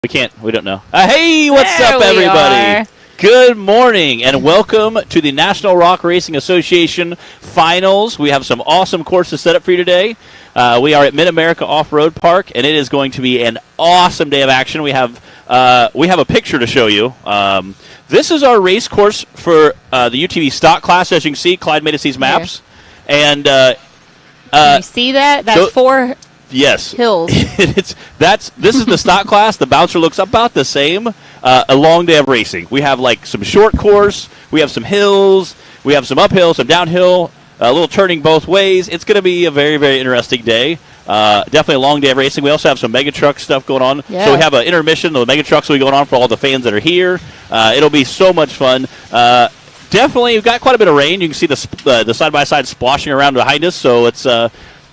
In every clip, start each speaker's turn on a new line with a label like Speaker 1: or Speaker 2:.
Speaker 1: We don't know. Hey, what's up, everybody? Good morning, and welcome to the National Rock Racing Association Finals. We have some awesome courses set up for you today. We are at Mid-America Off-Road Park, and it is going to be an awesome day of action. We have a picture to show you. This is our race course for the UTV stock class. As you can see, Clyde made us these maps. And
Speaker 2: can you see that? That's four hills.
Speaker 1: This is the stock class. The bouncer looks about the same. A long day of racing. We have like some short course. We have some hills. We have some uphill, some downhill. A little turning both ways. It's going to be a very, very interesting day. Definitely a long day of racing. We also have some mega truck stuff going on. Yeah. So we have an intermission. The mega trucks will be going on for all the fans that are here. It'll be so much fun. Definitely, we've got quite a bit of rain. You can see the side-by-side splashing around behind us. So it's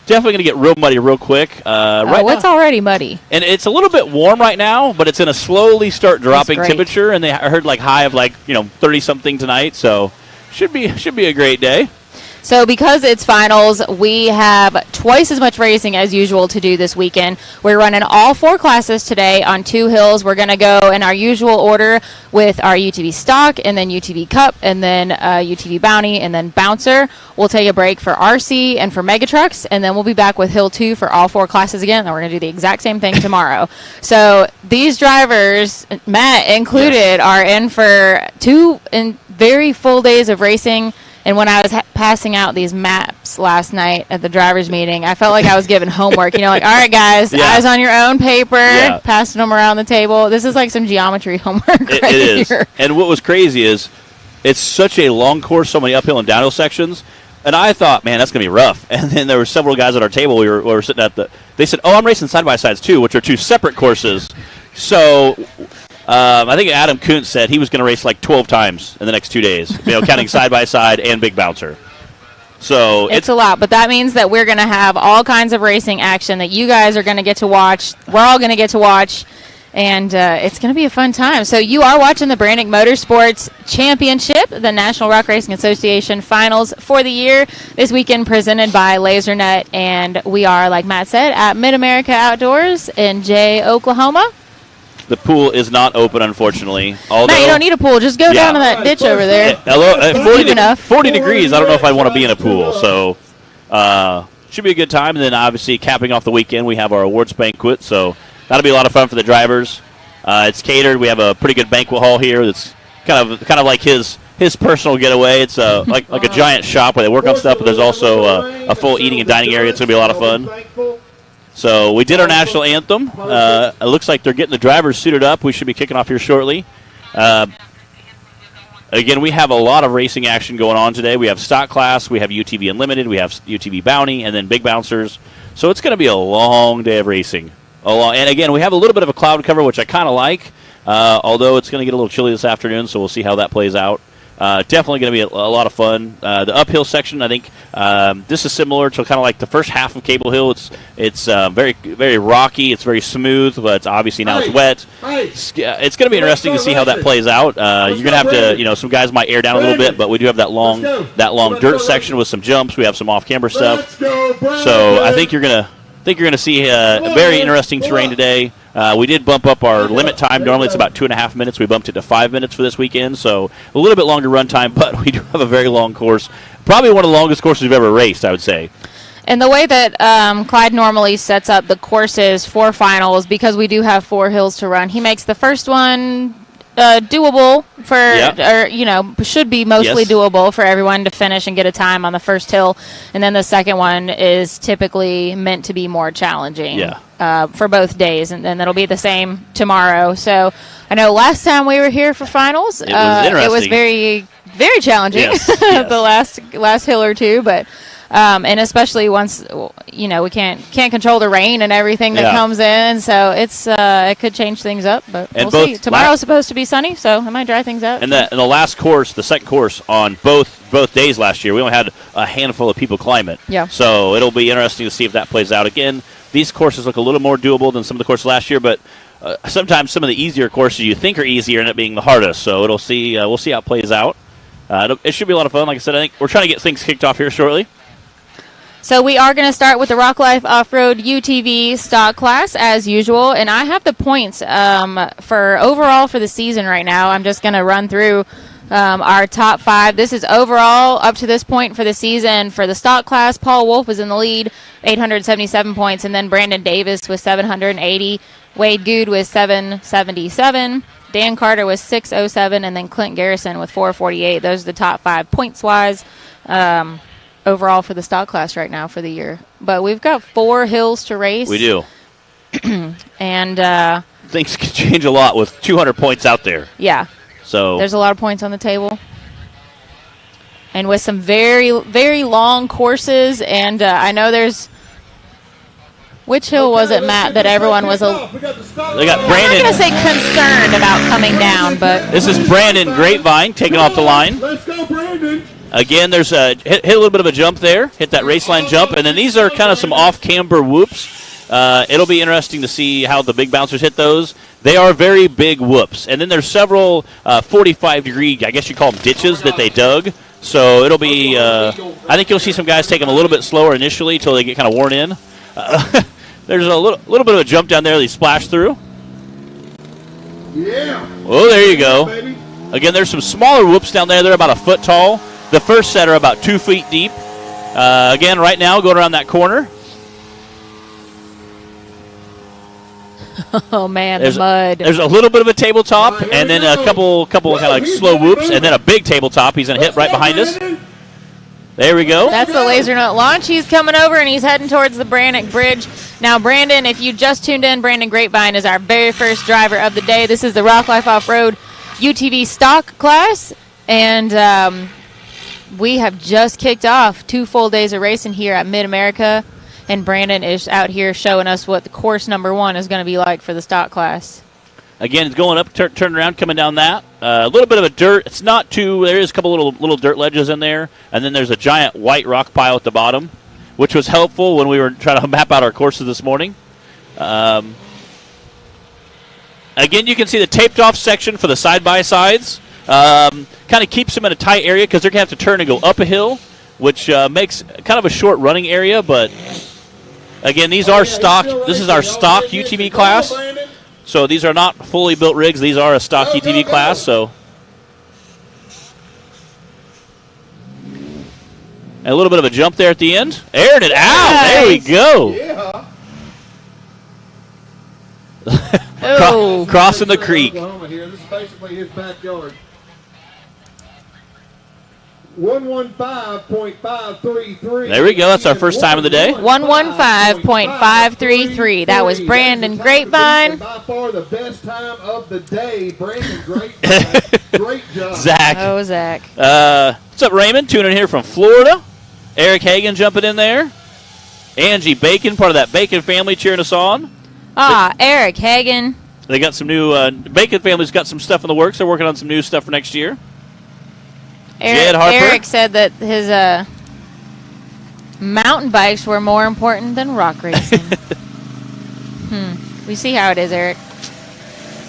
Speaker 1: definitely going to get real muddy real quick.
Speaker 2: It's already muddy. And
Speaker 1: it's a little bit warm right now, but it's going to slowly start dropping temperature. And I heard high of 30-something tonight. So should be a great day.
Speaker 2: So because it's finals, we have twice as much racing as usual to do this weekend. We're running all four classes today on two hills. We're going to go in our usual order with our UTV stock and then UTV Cup and then UTV Bounty and then Bouncer. We'll take a break for RC and for Mega Trucks, and then we'll be back with Hill 2 for all four classes again. And we're going to do the exact same thing tomorrow. So these drivers, Matt included, are in for 2 very full days of racing. And when I was passing out these maps last night at the drivers' meeting, I felt like I was given homework. All right, guys, eyes on your own paper, passing them around the table. This is like some geometry homework
Speaker 1: it is.
Speaker 2: Here.
Speaker 1: And what was crazy is it's such a long course, so many uphill and downhill sections. And I thought, man, that's going to be rough. And then there were several guys at our table. We were sitting they said, I'm racing side-by-sides too, which are two separate courses. So I think Adam Kuntz said he was going to race 12 times in the next 2 days, counting side-by-side and big bouncer. So
Speaker 2: it's a lot, but that means that we're going to have all kinds of racing action that you guys are going to get to watch. We're all going to get to watch, and it's going to be a fun time. So you are watching the Branik Motorsports Championship, the National Rock Racing Association Finals for the year, this weekend presented by LaserNet, and we are, like Matt said, at Mid-America Outdoors in Jay, Oklahoma.
Speaker 1: The pool is not open, unfortunately.
Speaker 2: No, you don't need a pool. Just go down to that ditch over there.
Speaker 1: 40 degrees, I don't know if I'd want to be in a pool. So should be a good time. And then, obviously, capping off the weekend, we have our awards banquet. So that'll be a lot of fun for the drivers. It's catered. We have a pretty good banquet hall here that's kind of like his personal getaway. It's like a giant shop where they work on stuff, but there's also a full eating and dining area. It's going to be a lot of fun. So we did our national anthem. It looks like they're getting the drivers suited up. We should be kicking off here shortly. Again, we have a lot of racing action going on today. We have stock class, we have UTV Unlimited, we have UTV Bounty, and then big bouncers. So it's going to be a long day of racing. And again, we have a little bit of a cloud cover, which I kind of like, although it's going to get a little chilly this afternoon, so we'll see how that plays out. Definitely going to be a lot of fun. The uphill section, I think, this is similar to kind of like the first half of Cable Hill. It's very, very rocky. It's very smooth, but obviously now it's wet. It's going to be interesting to see how that plays out. You're going to have to, some guys might air down a little bit, but we do have that long dirt section with some jumps. We have some off-camera stuff. So I think you're going to see a very interesting terrain today. We did bump up our limit time. Normally it's about 2.5 minutes. We bumped it to 5 minutes for this weekend, so a little bit longer run time, but we do have a very long course. Probably one of the longest courses we've ever raced, I would say.
Speaker 2: And the way that Clyde normally sets up the courses for finals, because we do have 4 hills to run, he makes the first one doable should be mostly doable for everyone to finish and get a time on the first hill. And then the second one is typically meant to be more challenging for both days. And then it'll be the same tomorrow. So I know last time we were here for finals,
Speaker 1: it was
Speaker 2: very, very challenging, the last hill or two. But and especially once we can't control the rain and everything that comes in, so it could change things up. But we'll see. Tomorrow's supposed to be sunny, so it might dry things out.
Speaker 1: And the last course, the second course on both days last year, we only had a handful of people climb it.
Speaker 2: Yeah.
Speaker 1: So it'll be interesting to see if that plays out again. These courses look a little more doable than some of the courses last year, but sometimes some of the easier courses you think are easier end up being the hardest. So we'll see how it plays out. It should be a lot of fun. Like I said, I think we're trying to get things kicked off here shortly.
Speaker 2: So we are going to start with the Rock Life Off-Road UTV stock class as usual, and I have the points for overall for the season right now. I'm just going to run through our top 5. This is overall up to this point for the season. For the stock class, Paul Wolf was in the lead, 877 points, and then Brandon Davis with 780, Wade Good with 777, Dan Carter with 607, and then Clint Garrison with 448. Those are the top 5 points-wise. Overall for the stock class right now for the year. But we've got 4 hills to race.
Speaker 1: We do.
Speaker 2: And
Speaker 1: things can change a lot with 200 points out there.
Speaker 2: Yeah.
Speaker 1: So
Speaker 2: there's a lot of points on the table. And with some very, very long courses. And I know there's... Which hill was it, Matt, that everyone was...
Speaker 1: They got Brandon.
Speaker 2: I'm not going to say concerned about coming down, but...
Speaker 1: This is Brandon Grapevine taking off the line.
Speaker 3: Let's go, Brandon.
Speaker 1: Again, there's hit a little bit of a jump there, hit that race line jump, and then these are kind of some off-camber whoops. It'll be interesting to see how the big bouncers hit those. They are very big whoops. And then there's several 45-degree, I guess you call them ditches that they dug. So it'll be, I think you'll see some guys take them a little bit slower initially until they get kind of worn in. There's a little bit of a jump down there they splash through.
Speaker 3: Yeah.
Speaker 1: Oh, there you go.
Speaker 3: Baby.
Speaker 1: Again, there's some smaller whoops down there. They're about a foot tall. The first set are about 2 feet deep. Again, right now, going around that corner.
Speaker 2: Oh, man, the mud.
Speaker 1: There's a little bit of a tabletop, and then a couple kind of like slow whoops, and then a big tabletop. He's going to hit right behind us. There we go.
Speaker 2: That's the laser nut launch. He's coming over, and he's heading towards the Branik Bridge. Now, Brandon, if you just tuned in, Brandon Grapevine is our very first driver of the day. This is the Rock Life Off-Road UTV stock class, and we have just kicked off 2 full days of racing here at Mid-America, and Brandon is out here showing us what the course number 1 is going to be like for the stock class.
Speaker 1: Again, it's going up, turn around, coming down that. A little bit of a dirt. It's not too. There is a couple little dirt ledges in there, and then there's a giant white rock pile at the bottom, which was helpful when we were trying to map out our courses this morning. Again, you can see the taped-off section for the side-by-sides. Kind of keeps them in a tight area because they're going to have to turn and go up a hill, which makes kind of a short running area. But, again, these are stock. This is our stock UTV class. So these are not fully built rigs. These are a stock UTV class. So and a little bit of a jump there at the end. Aired it out. There we go.
Speaker 3: Yeah.
Speaker 1: Crossing the creek.
Speaker 3: Here. This is basically his backyard. 115.533.
Speaker 1: There we go. That's our first time of the day.
Speaker 2: 115.533. That was Brandon Grapevine.
Speaker 3: By far the best time of the day. Brandon Grapevine. Great job.
Speaker 1: Zach.
Speaker 2: Oh, Zach.
Speaker 1: What's up, Raymond? Tuning in here from Florida. Eric Hagan jumping in there. Angie Bacon, part of that Bacon family, cheering us on.
Speaker 2: Eric Hagan.
Speaker 1: They got some new Bacon family's got some stuff in the works. They're working on some new stuff for next year. Jed Harper.
Speaker 2: Eric said that his mountain bikes were more important than rock racing. We see how it is, Eric.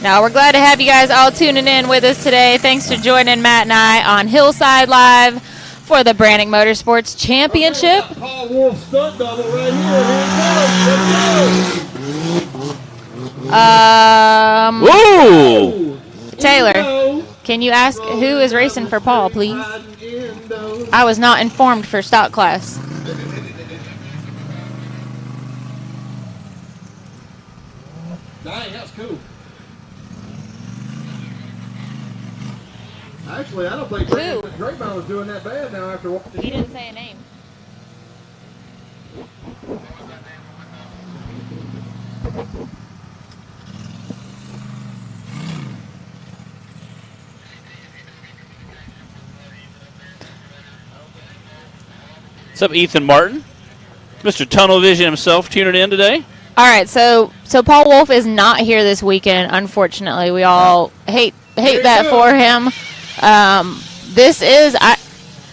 Speaker 2: Now, we're glad to have you guys all tuning in with us today. Thanks for joining Matt and I on Hillside Live for the Branik Motorsports Championship.
Speaker 3: Paul Wolf stunt double right here.
Speaker 1: Whoa!
Speaker 2: Taylor, can you ask who is racing for Paul, please? I was not informed for stock class.
Speaker 3: Dang, that's cool. Actually, I don't think Grapevine was doing that bad now after watching.
Speaker 2: He didn't say a name.
Speaker 1: What's up, Ethan Martin? Mr. Tunnel Vision himself tuning in today.
Speaker 2: All right, so Paul Wolf is not here this weekend, unfortunately. We all hate that for him. This is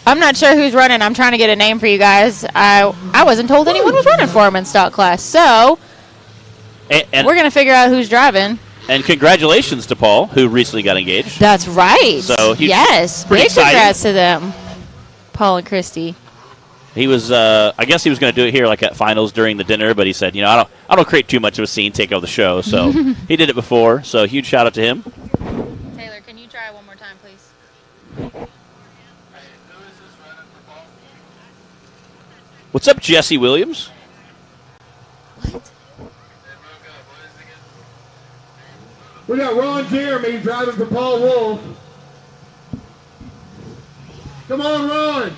Speaker 2: I'm not sure who's running. I'm trying to get a name for you guys. I wasn't told anyone was running for him in stock class, so
Speaker 1: and
Speaker 2: we're gonna figure out who's driving.
Speaker 1: And congratulations to Paul, who recently got engaged.
Speaker 2: That's right.
Speaker 1: So he's
Speaker 2: yes,
Speaker 1: pretty
Speaker 2: big
Speaker 1: exciting.
Speaker 2: congrats to them, Paul and Christy.
Speaker 1: He was, I guess he was going to do it here like at finals during the dinner, but he said, I don't create too much of a scene, take over the show. So he did it before. So huge shout out to him.
Speaker 2: Taylor, can you try one more time, please?
Speaker 1: What's up, Jesse Williams?
Speaker 2: What?
Speaker 3: We got Ron Jeremy driving for Paul Wolf. Come on, Ron.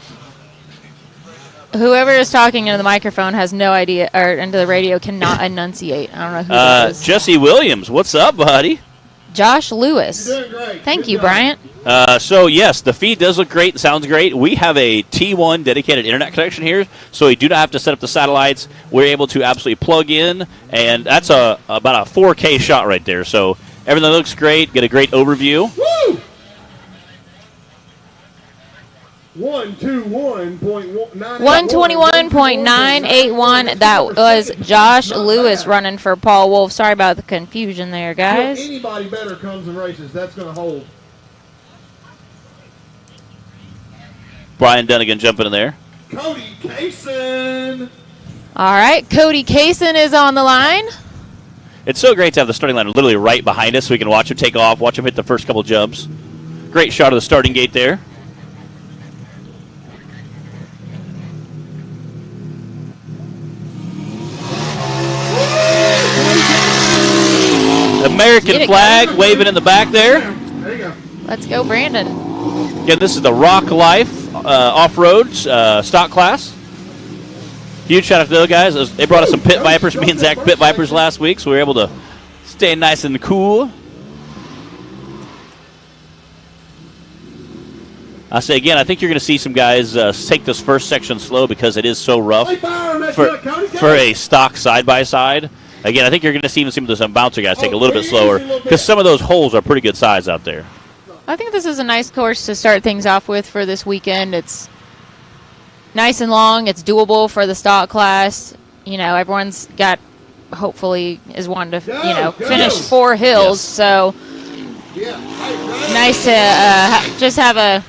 Speaker 2: Whoever is talking into the microphone has no idea, or into the radio cannot enunciate. I don't know who that is.
Speaker 1: Jesse Williams, what's up, buddy?
Speaker 2: Josh Lewis.
Speaker 3: You're doing great.
Speaker 2: Thank
Speaker 3: Good
Speaker 2: you,
Speaker 3: job.
Speaker 2: Bryant.
Speaker 1: So, yes, the feed does look great. Sounds great. We have a T1 dedicated internet connection here, so we do not have to set up the satellites. We're able to absolutely plug in, and that's about a 4K shot right there. So everything looks great. Get a great overview.
Speaker 3: Woo!
Speaker 2: 121.981. That was Josh Lewis running for Paul Wolf. Sorry about the confusion there, guys.
Speaker 3: If anybody better comes and races, that's going to hold.
Speaker 1: Brian Dunnigan jumping in there.
Speaker 3: Cody Kaysen.
Speaker 2: All right, Cody Kaysen is on the line.
Speaker 1: It's so great to have the starting line literally right behind us so we can watch him take off, watch him hit the first couple jumps. Great shot of the starting gate there. American flag waving in the back there.
Speaker 3: There you go.
Speaker 2: Let's go, Brandon.
Speaker 1: Again, this is the Rock Life off-road stock class. Huge shout out to those guys. They brought us some Pit Vipers. Me and Zach Pit Vipers last week, so we were able to stay nice and cool. I say again, I think you're going to see some guys take this first section slow because it is so rough for a stock side-by-side. Again, I think you're going to see even some of the bouncer guys take a little bit slower because some of those holes are pretty good size out there.
Speaker 2: I think this is a nice course to start things off with for this weekend. It's nice and long. It's doable for the stock class. Everyone's got, hopefully, is wanting to, finish 4 hills.
Speaker 1: Yes.
Speaker 2: So nice to just have a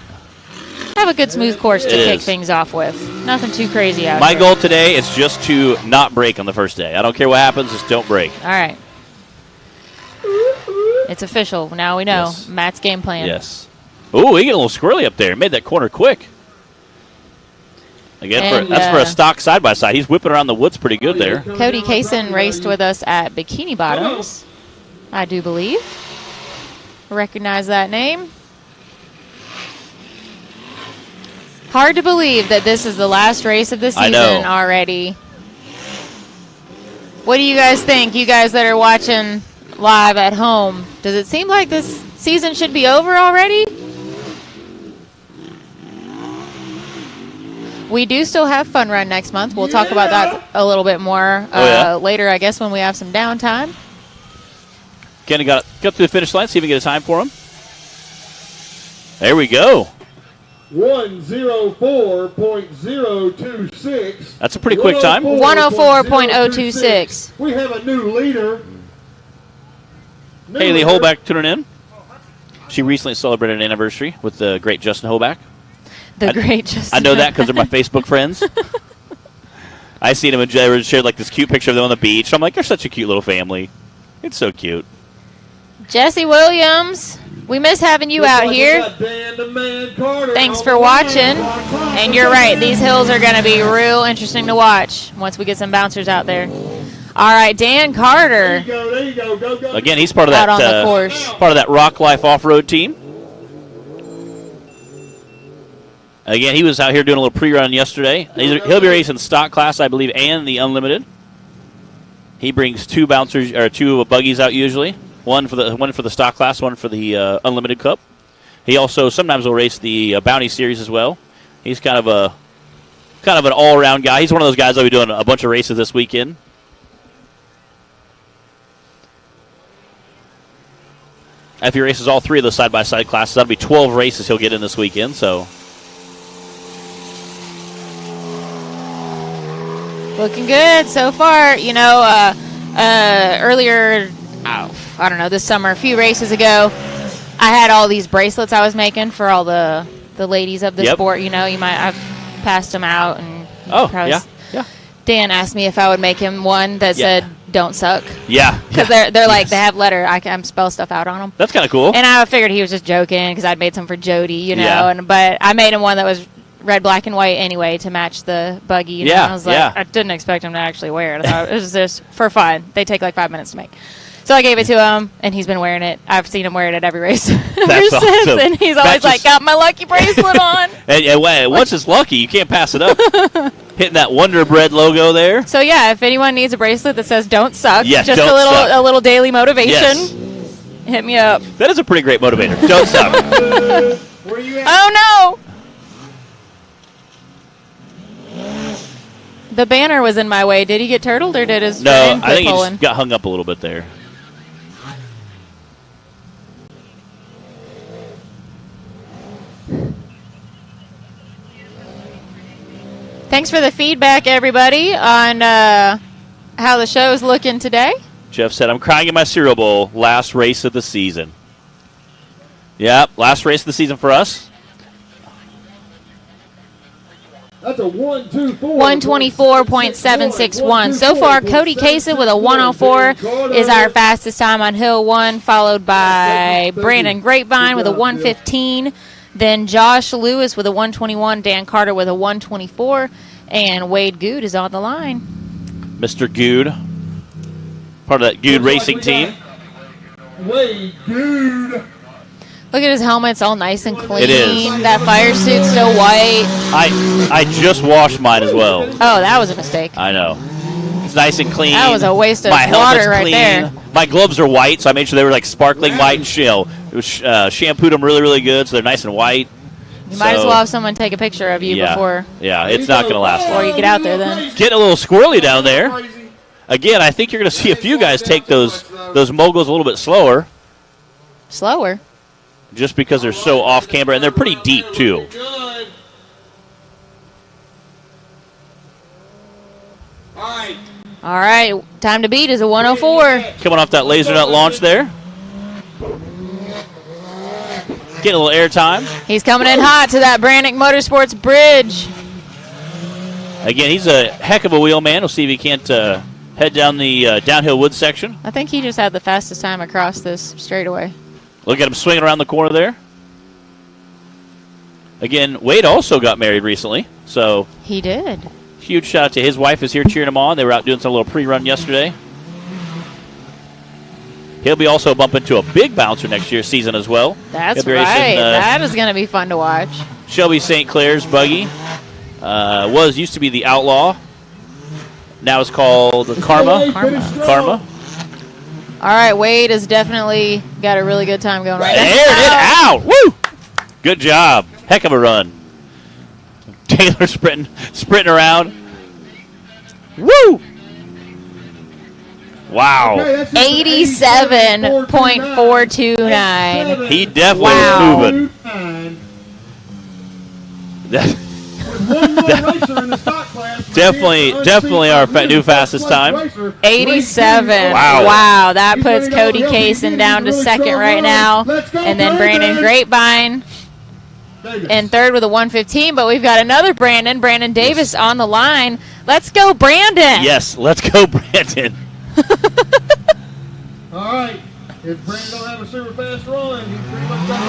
Speaker 2: good smooth course to kick things off with. Nothing too crazy out
Speaker 1: My
Speaker 2: there.
Speaker 1: goal today is just to not break on the first day. I don't care what happens, just don't break.
Speaker 2: All right. It's official. Now we know.
Speaker 1: Yes.
Speaker 2: Matt's game plan.
Speaker 1: Yes. Ooh, he got a little squirrely up there. Made that corner quick. Again, that's for a stock side-by-side. He's whipping around the woods pretty good there.
Speaker 2: Cody Kaysen raced with us at Bikini Bottoms, I do believe. Recognize that name. Hard to believe that this is the last race of the season already. What do you guys think, you guys that are watching live at home? Does it seem like this season should be over already? We do still have Fun Run next month. We'll talk about that a little bit more later, I guess, when we have some downtime.
Speaker 1: Kenny got to the finish line. See if we can get a time for him. There we go.
Speaker 3: 1:04.026.
Speaker 1: That's a pretty quick time.
Speaker 2: 1:04.026.
Speaker 3: We have a new leader.
Speaker 1: Haley Holback tuning in. She recently celebrated an anniversary with the great Justin Holback.
Speaker 2: The great Justin.
Speaker 1: I know that because they're my Facebook friends. I seen him and Jared shared like this cute picture of them on the beach. I'm like, they're such a cute little family. It's so cute.
Speaker 2: Jesse Williams, we miss having you out here. Thanks for watching. And you're right, these hills are going to be real interesting to watch once we get some bouncers out there. All right, Dan Carter.
Speaker 3: There you go. Go.
Speaker 1: Again, he's part of that
Speaker 2: Out on the course.
Speaker 1: part of that Rock Life off-road team. Again, he was out here doing a little pre-run yesterday. He'll be racing stock class, I believe, and the unlimited. He brings 2 bouncers or 2 buggies out usually. One for the stock class, one for the unlimited cup. He also sometimes will race the bounty series as well. He's kind of an all-around guy. He's one of those guys that'll be doing a bunch of races this weekend. If he races all 3 of those side-by-side classes, that'll be 12 races he'll get in this weekend. So.
Speaker 2: Looking good so far. Earlier, I don't know, this summer, a few races ago, I had all these bracelets I was making for all the ladies of the sport. I've passed them out and
Speaker 1: Oh,
Speaker 2: Probably
Speaker 1: yeah.
Speaker 2: Dan asked me if I would make him one that said "Don't suck."
Speaker 1: Yeah.
Speaker 2: Because they're like, they have letter. I can spell stuff out on them.
Speaker 1: That's kind of cool.
Speaker 2: And I figured he was just joking because I'd made some for Jody,
Speaker 1: Yeah.
Speaker 2: But I made him one that was red, black, and white anyway to match the buggy.
Speaker 1: Yeah,
Speaker 2: I was like,
Speaker 1: yeah.
Speaker 2: I didn't expect him to actually wear it. I thought it was just for fun. They take like 5 minutes to make. So I gave it to him, and he's been wearing it. I've seen him wear it at every race ever
Speaker 1: That's
Speaker 2: since.
Speaker 1: awesome.
Speaker 2: And he's always like, got my lucky bracelet on.
Speaker 1: And once it's lucky, you can't pass it up. Hitting that Wonder Bread logo there.
Speaker 2: So yeah, if anyone needs a bracelet that says "Don't suck,"
Speaker 1: Yes,
Speaker 2: just
Speaker 1: don't suck.
Speaker 2: a little daily motivation,
Speaker 1: Yes.
Speaker 2: hit me up.
Speaker 1: That is a pretty great motivator. Don't suck.
Speaker 3: Where you at?
Speaker 2: Oh no! The banner was in my way. Did he get turtled or did his
Speaker 1: No,
Speaker 2: friend
Speaker 1: I
Speaker 2: quit
Speaker 1: think he
Speaker 2: pulling?
Speaker 1: just got hung up a little bit there.
Speaker 2: Thanks for the feedback, everybody, on how the show's looking today.
Speaker 1: Jeff said, I'm crying in my cereal bowl. Last race of the season. Yep, last race of the season for us.
Speaker 3: That's a 124.
Speaker 2: 124.761. So far, Cody Kaysen with a 104 is our fastest time on Hill 1, followed by Brandon Grapevine with a 115. Then Josh Lewis with a 121, Dan Carter with a 124, and Wade Good is on the line.
Speaker 1: Mr. Good, part of that Good racing team.
Speaker 3: Wade Good.
Speaker 2: Look at his helmet's all nice and clean.
Speaker 1: It is.
Speaker 2: That fire suit's so white.
Speaker 1: I just washed mine as well.
Speaker 2: Oh, that was a mistake.
Speaker 1: I know. It's nice and clean.
Speaker 2: That was a waste of
Speaker 1: My helmet's
Speaker 2: water right
Speaker 1: clean.
Speaker 2: there.
Speaker 1: My gloves are white, so I made sure they were like sparkling white and shampooed them really, really good, so they're nice and white.
Speaker 2: You might as well have someone take a picture of you before
Speaker 1: it's not going to last long.
Speaker 2: you get out there then.
Speaker 1: Getting a little squirrely down there. Again, I think you're going to see a few guys take those moguls a little bit slower,
Speaker 2: Slower.
Speaker 1: just because they're so off camber, and they're pretty deep too.
Speaker 3: Good. All right.
Speaker 2: All right, time to beat is a 104.
Speaker 1: Coming off that laser nut launch there. Getting a little air time.
Speaker 2: He's coming in hot to that Branik Motorsports bridge.
Speaker 1: Again, he's a heck of a wheel man. We'll see if he can't head down the downhill wood section.
Speaker 2: I think he just had the fastest time across this straightaway.
Speaker 1: Look at him swinging around the corner there. Again, Wade also got married recently, so
Speaker 2: He did.
Speaker 1: huge shout out to his wife is here cheering him on. They were out doing some little pre-run yesterday. He'll be also bumping to a big bouncer next year's season as well.
Speaker 2: That's
Speaker 1: He'll be
Speaker 2: right.
Speaker 1: racing,
Speaker 2: That is going to be fun to watch.
Speaker 1: Shelby St. Clair's buggy. Used to be the Outlaw. Now it's called Karma. Karma.
Speaker 2: All right, Wade has definitely got a really good time going right now.
Speaker 1: Aired it out. Woo! Good job. Heck of a run. Taylor sprinting around. Woo! Wow.
Speaker 2: 87.429.
Speaker 1: He definitely
Speaker 2: Wow.
Speaker 1: was moving. Definitely our new fastest time.
Speaker 2: 87.
Speaker 1: Wow.
Speaker 2: That puts Cody Kaysen down to second right now. And then Brandon Grapevine in third with a 115. But we've got another Brandon Davis on the line. Let's go, Brandon.
Speaker 1: Yes, let's go, Brandon.
Speaker 3: All right. If Brandon don't have a super fast run, he's pretty much got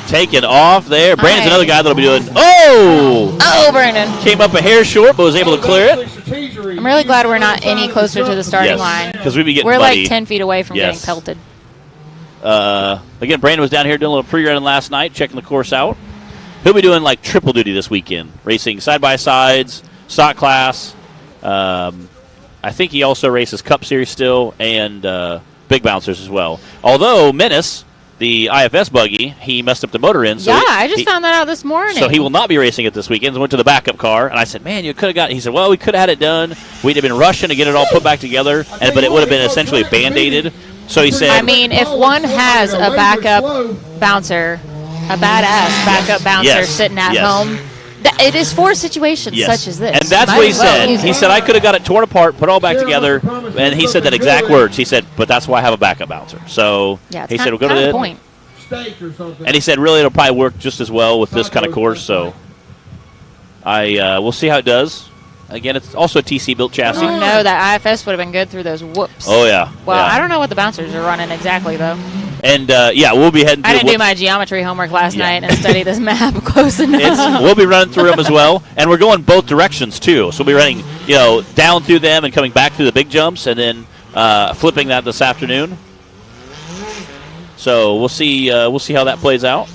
Speaker 1: Taking off there. Brandon's
Speaker 2: All
Speaker 1: another
Speaker 2: right.
Speaker 1: guy that'll be doing. Oh!
Speaker 2: Oh, Brandon.
Speaker 1: Came up a hair short, but was able to clear it.
Speaker 2: I'm really glad we're not any closer to the starting line.
Speaker 1: Because we'd be getting
Speaker 2: We're
Speaker 1: muddy.
Speaker 2: like 10 feet away from
Speaker 1: Yes.
Speaker 2: getting pelted.
Speaker 1: Again, Brandon was down here doing a little pre-running last night, checking the course out. He'll be doing like triple duty this weekend, racing side-by-sides, stock class. I think he also races Cup Series still and big bouncers as well. Although Menace, the IFS buggy, he messed up the motor in. So
Speaker 2: I just found that out this morning.
Speaker 1: So he will not be racing it this weekend. Went to the backup car, and I said, man, you could have got it. He said, well, we could have had it done. We'd have been rushing to get it all put back together, but it would have been essentially Band-Aided. So he said...
Speaker 2: I mean, if one has a backup bouncer, a badass backup bouncer sitting at home, it is for situations such as this.
Speaker 1: And that's
Speaker 2: Might
Speaker 1: what he
Speaker 2: as well
Speaker 1: said.
Speaker 2: use
Speaker 1: He
Speaker 2: it.
Speaker 1: said, I could have got it torn apart, put it all back together, and he said that exact words. He said, but that's why I have a backup bouncer. So
Speaker 2: Yeah,
Speaker 1: he said, we'll go to
Speaker 2: the
Speaker 1: the
Speaker 2: point.
Speaker 3: steak or something.
Speaker 1: And he said, really, it'll probably work just as well with this kind of course. So We'll see how it does. Again, it's also a TC built chassis.
Speaker 2: Oh, no, that IFS would have been good through those whoops.
Speaker 1: Oh yeah.
Speaker 2: Well,
Speaker 1: yeah.
Speaker 2: I don't know what the bouncers are running exactly though.
Speaker 1: And we'll be heading.
Speaker 2: I didn't do my geometry homework last night and study this map close enough.
Speaker 1: We'll be running through them as well, and we're going both directions too. So we'll be running, down through them and coming back through the big jumps, and then flipping that this afternoon. So we'll see. We'll see how that plays out.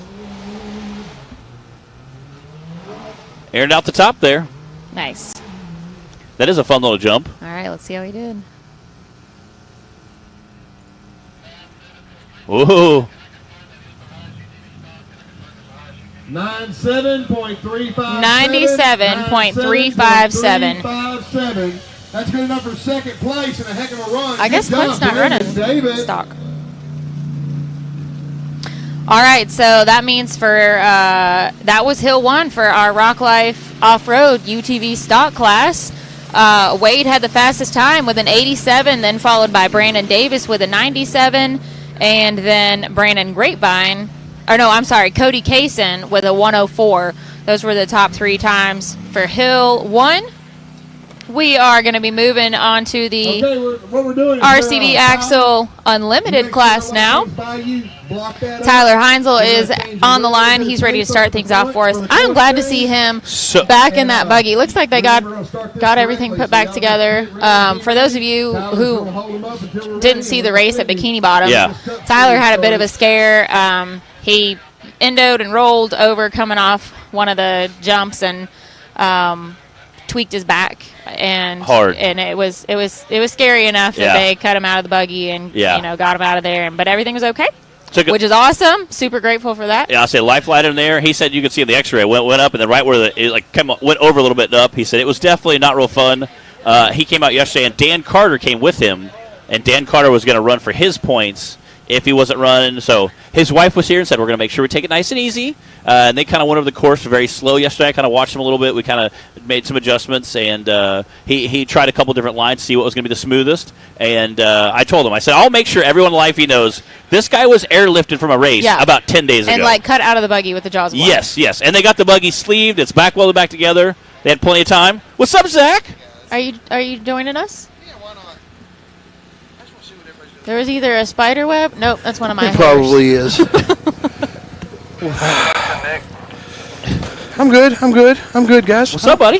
Speaker 1: Airing out the top there.
Speaker 2: Nice.
Speaker 1: That is a fun little jump.
Speaker 2: All right, let's see how he did.
Speaker 1: Whoa.
Speaker 3: 97.357.
Speaker 2: 97.357.
Speaker 3: That's good enough for second place and a heck of a run.
Speaker 2: I guess
Speaker 3: Good
Speaker 2: Clint's
Speaker 3: job,
Speaker 2: not
Speaker 3: David.
Speaker 2: running
Speaker 3: David.
Speaker 2: stock. All right, so that means that was Hill 1 for our Rock Life Off-Road UTV stock class. Wade had the fastest time with an 87, then followed by Brandon Davis with a 97, and then Cody Kaysen with a 104. Those were the top 3 times for Hill 1. We are going to be moving on to the
Speaker 3: what we're doing is
Speaker 2: RCV Axle Unlimited class now. Tyler Heinzel is on the line. He's ready to start things off for us. I'm glad to see him back in that buggy. Looks like they got everything put back together. For those of you who didn't see the race at Bikini Bottom, Tyler had a bit of a scare. He endoed and rolled over coming off one of the jumps and tweaked his back and
Speaker 1: hard,
Speaker 2: and it was scary enough that they cut him out of the buggy and got him out of there, but everything was okay. Which is awesome. Super grateful for that.
Speaker 1: Yeah, I say life light in there. He said you could see in the X-ray went up, and then right where it went over a little bit up. He said it was definitely not real fun. He came out yesterday, and Dan Carter came with him, and Dan Carter was going to run for his points if he wasn't running. So his wife was here and said we're going to make sure we take it nice and easy. And they kind of went over the course very slow yesterday. I kind of watched him a little bit. We kind of made some adjustments, and he tried a couple different lines to see what was going to be the smoothest. And I told him, I said, I'll make sure everyone in life knows this guy was airlifted from a race about 10 days ago.
Speaker 2: And cut out of the buggy with the jaws blown.
Speaker 1: Yes. And they got the buggy sleeved. It's back welded back together. They had plenty of time. What's up, Zach?
Speaker 2: Are you joining us?
Speaker 4: Yeah, why not? I just want to see what everybody's doing.
Speaker 2: There was either a spider web. Nope, that's one of my
Speaker 5: It probably is.
Speaker 4: Nick,
Speaker 5: I'm good, guys.
Speaker 1: What's up, buddy?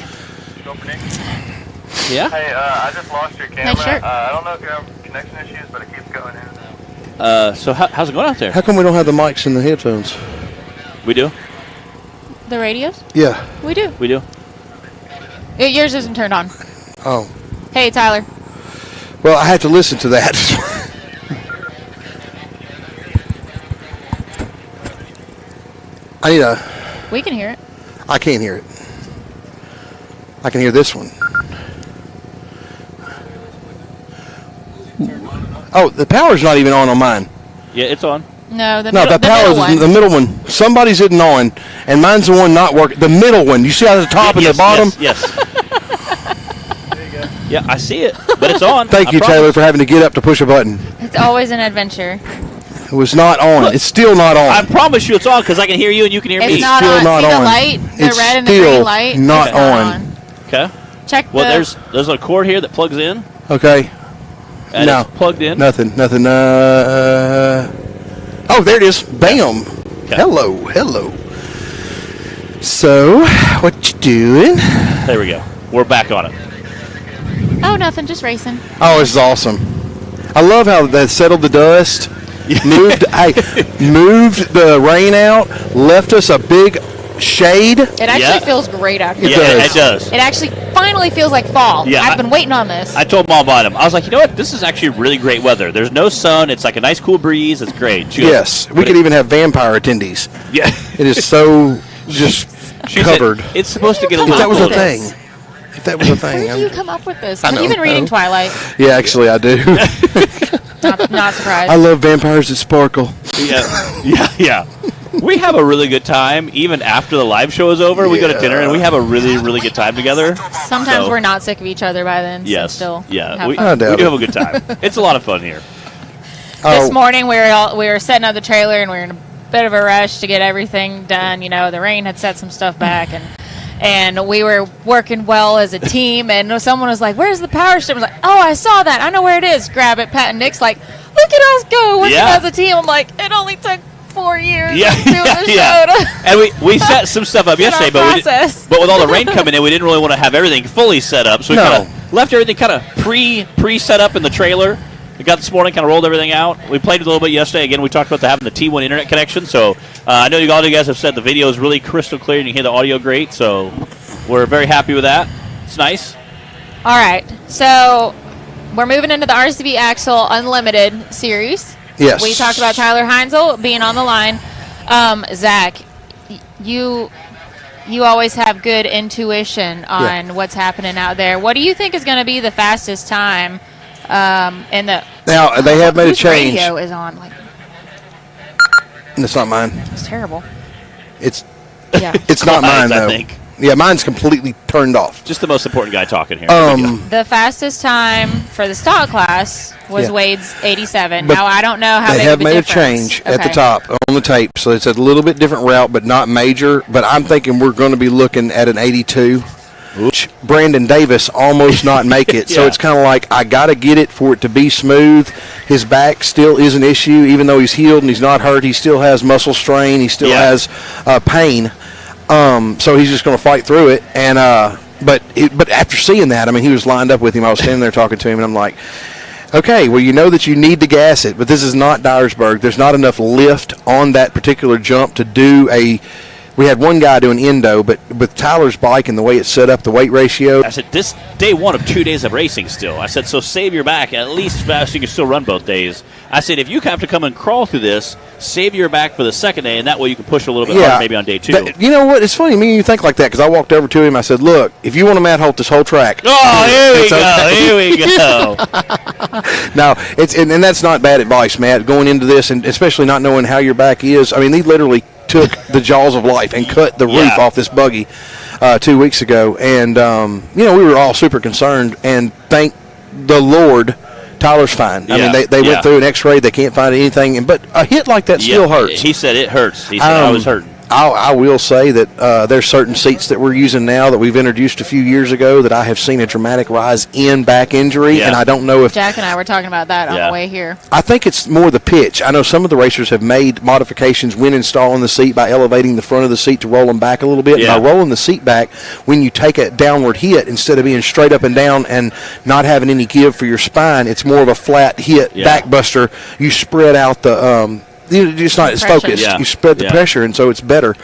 Speaker 4: go for Nick.
Speaker 1: Yeah?
Speaker 4: Hey, I just lost your camera.
Speaker 2: Nice shirt.
Speaker 4: I don't know if you have connection issues, but it keeps going in and out.
Speaker 1: So how's it going out there?
Speaker 5: How come we don't have the mics in the headphones?
Speaker 1: We do?
Speaker 2: The radios?
Speaker 5: Yeah.
Speaker 2: We do.
Speaker 1: We do?
Speaker 2: Yours isn't turned on.
Speaker 5: Oh.
Speaker 2: Hey, Tyler.
Speaker 5: Well, I had to listen to that.
Speaker 2: We can hear it.
Speaker 5: I can't hear it. I can hear this one. Oh, the power's not even on mine.
Speaker 1: Yeah, it's on.
Speaker 2: No, the
Speaker 5: No,
Speaker 2: middle,
Speaker 5: the power's
Speaker 2: one.
Speaker 5: the middle one. Somebody's isn't on, and mine's the one not working. The middle one. You see how the top and the bottom?
Speaker 1: Yes. Yeah, I see it, but it's on.
Speaker 5: Thank
Speaker 1: I
Speaker 5: you,
Speaker 1: promise.
Speaker 5: Taylor, for having to get up to push a button.
Speaker 2: It's always an adventure.
Speaker 5: It was not on.
Speaker 1: Look,
Speaker 5: It's still not on.
Speaker 1: I promise you it's on because I can hear you and you can hear
Speaker 2: It's
Speaker 1: me.
Speaker 2: not
Speaker 5: still
Speaker 2: on.
Speaker 5: not
Speaker 2: See the
Speaker 5: on.
Speaker 2: light? The
Speaker 5: It's
Speaker 2: red and the
Speaker 5: still
Speaker 2: green light?
Speaker 5: not
Speaker 2: It's
Speaker 5: on.
Speaker 1: Okay.
Speaker 2: Check
Speaker 1: Well,
Speaker 2: the...
Speaker 1: there's a cord here that plugs in.
Speaker 5: Okay.
Speaker 1: And
Speaker 5: No.
Speaker 1: it's plugged in.
Speaker 5: Nothing. Oh, there it is. Bam.
Speaker 1: Okay.
Speaker 5: Hello. So, what you doing?
Speaker 1: There we go. We're back on it.
Speaker 2: Oh, nothing. Just racing.
Speaker 5: Oh, this is awesome. I love how that settled the dust. Moved the rain out. Left us a big shade.
Speaker 2: It actually
Speaker 1: Yeah.
Speaker 2: feels great out here.
Speaker 5: It
Speaker 1: Yeah,
Speaker 5: does.
Speaker 1: it does.
Speaker 2: It actually finally feels like fall.
Speaker 1: Yeah,
Speaker 2: I've been waiting on this.
Speaker 1: I told Mom about him. I was like, you know what? This is actually really great weather. There's no sun. It's like a nice cool breeze. It's great. She goes,
Speaker 5: Yes, we
Speaker 1: "But
Speaker 5: could
Speaker 1: it-"
Speaker 5: even have vampire attendees.
Speaker 1: Yeah.
Speaker 5: It is so just
Speaker 1: She said,
Speaker 5: covered.
Speaker 1: it's supposed to get a
Speaker 2: If
Speaker 5: If
Speaker 1: little
Speaker 5: that was a
Speaker 2: with
Speaker 1: cooler.
Speaker 2: this.
Speaker 5: thing. If that was a thing.
Speaker 2: Where do you come up with this?
Speaker 5: I
Speaker 2: Have you
Speaker 5: know.
Speaker 2: been reading Twilight?
Speaker 5: Yeah, actually, I do.
Speaker 2: Not surprised.
Speaker 5: I love vampires that sparkle.
Speaker 1: Yeah. We have a really good time even after the live show is over. We go to dinner and we have a really, really good time together.
Speaker 2: Sometimes
Speaker 1: So-
Speaker 2: we're not sick of each other by then. So
Speaker 1: Yes.
Speaker 2: still
Speaker 1: Yeah.
Speaker 2: have
Speaker 1: We,
Speaker 2: fun.
Speaker 5: I doubt
Speaker 1: we do
Speaker 5: it.
Speaker 1: have a good time. It's a lot of fun here.
Speaker 2: This morning we were setting up the trailer and we were in a bit of a rush to get everything done. You know, the rain had set some stuff back and we were working well as a team, and someone was like, where's the power strip? I was like, oh, I saw that. I know where it is. Grab it. Pat and Nick's like, look at us go working as a team. I'm like, it only took 4 years.
Speaker 1: Yeah, and we set some stuff up yesterday, but with all the rain coming in, we didn't really want to have everything fully set up, so we kind of left everything kind of pre set up in the trailer. We got this morning, kind of rolled everything out. We played a little bit yesterday. Again, we talked about having the T1 internet connection. So I know all you guys have said the video is really crystal clear and you hear the audio great. So we're very happy with that. It's nice.
Speaker 2: All right. So we're moving into the RCB Axle Unlimited series.
Speaker 5: Yes.
Speaker 2: We talked about Tyler Heinzel being on the line. Zach, you always have good intuition on what's happening out there. What do you think is going to be the fastest time?
Speaker 5: Now they have made a change.
Speaker 2: Radio is on. Like,
Speaker 5: it's not mine.
Speaker 2: it's terrible.
Speaker 5: It's not mine though.
Speaker 1: I think.
Speaker 5: Yeah, mine's completely turned off.
Speaker 1: Just the most important guy talking here.
Speaker 2: The fastest time for the stock class was Wade's 87.
Speaker 5: But
Speaker 2: now I don't know how
Speaker 5: they
Speaker 2: big
Speaker 5: have
Speaker 2: of a
Speaker 5: made
Speaker 2: difference.
Speaker 5: a change at the top on the tape, so it's a little bit different route, but not major. But I'm thinking we're going to be looking at an 82. Which Brandon Davis almost not make it. So it's kind of like, I got to get it for it to be smooth. His back still is an issue. Even though he's healed and he's not hurt, he still has muscle strain. He still has pain. So he's just going to fight through it. And but after seeing that, I mean, he was lined up with him. I was standing there talking to him, and I'm like, okay, well, you know that you need to gas it, but this is not Dyersburg. There's not enough lift on that particular jump to do a – we had one guy doing endo, but with Tyler's bike and the way it's set up, the weight ratio.
Speaker 1: I said, this day one of 2 days of racing still. I said, so save your back at least fast so you can still run both days. I said, if you have to come and crawl through this, save your back for the second day, and that way you can push a little bit harder maybe on day two.
Speaker 5: You know what? It's funny. I mean, you think like that because I walked over to him. I said, look, if you want to Matt Holt this whole track.
Speaker 1: Oh, here we go.
Speaker 5: No, and that's not bad advice, Matt, going into this, and especially not knowing how your back is. I mean, they literally took the jaws of life and cut the roof off this buggy 2 weeks ago. And, we were all super concerned. And thank the Lord, Tyler's fine. I mean, they went through an x-ray. They can't find anything. But a hit like that still hurts.
Speaker 1: He said it hurts. He said I was hurting.
Speaker 5: I will say that there's certain seats that we're using now that we've introduced a few years ago that I have seen a dramatic rise in back injury, and I don't know if
Speaker 2: Jack and I were talking about that on the way here.
Speaker 5: I think it's more the pitch. I know some of the racers have made modifications when installing the seat by elevating the front of the seat to roll them back a little bit.
Speaker 1: Yeah.
Speaker 5: And by rolling the seat back, when you take a downward hit, instead of being straight up and down and not having any give for your spine, it's more of a flat hit, backbuster. You spread out the it's not as focused. You spread the pressure, and so it's better.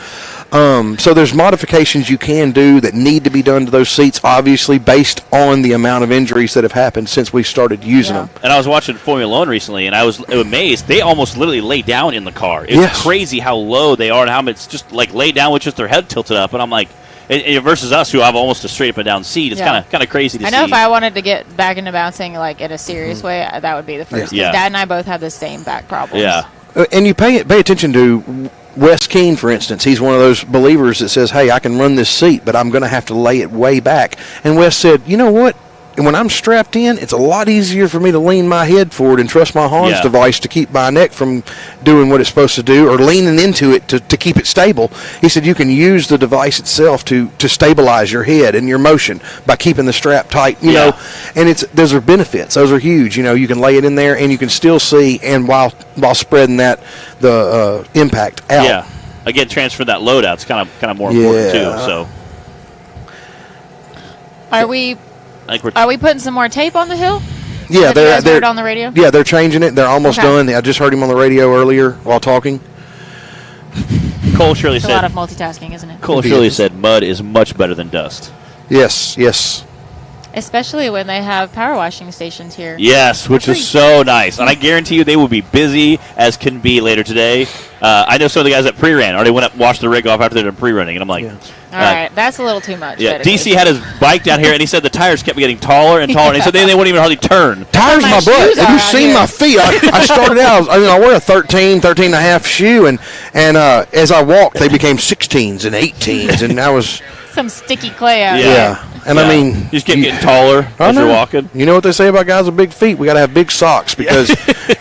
Speaker 5: So there's modifications you can do that need to be done to those seats, obviously based on the amount of injuries that have happened since we started using them.
Speaker 1: And I was watching Formula One recently, and I was amazed. They almost literally lay down in the car. It's crazy how low they are and how it's just like lay down with just their head tilted up. And I'm like, versus us who have almost a straight up and down seat, it's kind of crazy to see.
Speaker 2: I know if I wanted to get back into bouncing like in a serious way, that would be the first.
Speaker 1: Yeah.
Speaker 2: Dad and I both have the same back problems.
Speaker 1: Yeah.
Speaker 5: And you pay attention to Wes Keene, for instance. He's one of those believers that says, hey, I can run this seat, but I'm going to have to lay it way back. And Wes said, you know what? When I'm strapped in, it's a lot easier for me to lean my head forward and trust my Hans device to keep my neck from doing what it's supposed to do or leaning into it to keep it stable. He said you can use the device itself to stabilize your head and your motion by keeping the strap tight, you know. And those are benefits. Those are huge. You know, you can lay it in there and you can still see, and while spreading the impact out.
Speaker 1: Yeah. Again, transfer that load out. It's kind of more important too. So
Speaker 2: Are we putting some more tape on the hill?
Speaker 5: Yeah, they're
Speaker 2: heard on the radio.
Speaker 5: Yeah, they're changing it. They're almost done. I just heard him on the radio earlier while talking.
Speaker 1: Cole Shirley
Speaker 2: it's
Speaker 1: said,
Speaker 2: a lot of multitasking, isn't it?
Speaker 1: Cole Shirley said mud is much better than dust.
Speaker 5: Yes.
Speaker 2: Especially when they have power washing stations here.
Speaker 1: Yes, which is so nice. And I guarantee you they will be busy as can be later today. I know some of the guys that pre-ran already went up and washed the rig off after they're done pre-running. And I'm like,
Speaker 2: all right, that's a little too much.
Speaker 1: Yeah, DC had his bike down here, and he said the tires kept getting taller and taller. And he said they wouldn't even hardly turn.
Speaker 5: Tires my butt. Have you seen my feet? I started out, I wear a 13 and a half shoe, and as I walked, they became 16s and 18s, and I was...
Speaker 2: some sticky clay out
Speaker 1: Yeah.
Speaker 2: there.
Speaker 5: Yeah. And I mean,
Speaker 1: you just keep getting taller
Speaker 5: I
Speaker 1: as
Speaker 5: know.
Speaker 1: you're walking.
Speaker 5: You know what they say about guys with big feet? We got to have big socks because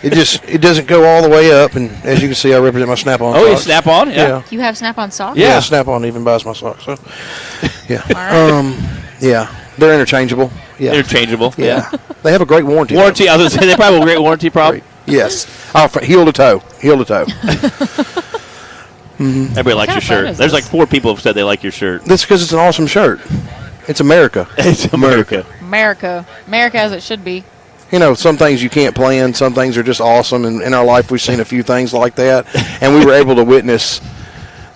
Speaker 5: it doesn't go all the way up. And as you can see, I represent my Snap-on
Speaker 1: Oh,
Speaker 5: socks.
Speaker 1: you snap on? Yeah.
Speaker 2: You have Snap-on socks?
Speaker 5: Yeah,
Speaker 1: Yeah.
Speaker 5: Snap-on even buys my socks. So, yeah.
Speaker 2: right.
Speaker 5: Yeah, they're interchangeable. Yeah.
Speaker 1: Interchangeable.
Speaker 5: Yeah. They have a great warranty. though.
Speaker 1: Warranty. I was going to say, they probably have a great warranty problem.
Speaker 5: Yes. Oh, heel to toe. Heel to toe.
Speaker 1: Everybody likes your
Speaker 2: kind of fun
Speaker 1: shirt.
Speaker 2: is
Speaker 1: There's
Speaker 2: this?
Speaker 1: like 4 people who said they like your shirt.
Speaker 5: That's because it's an awesome shirt. It's America.
Speaker 1: It's America.
Speaker 2: America as it should be.
Speaker 5: You know, some things you can't plan. Some things are just awesome. And in our life, we've seen a few things like that. And we were able to witness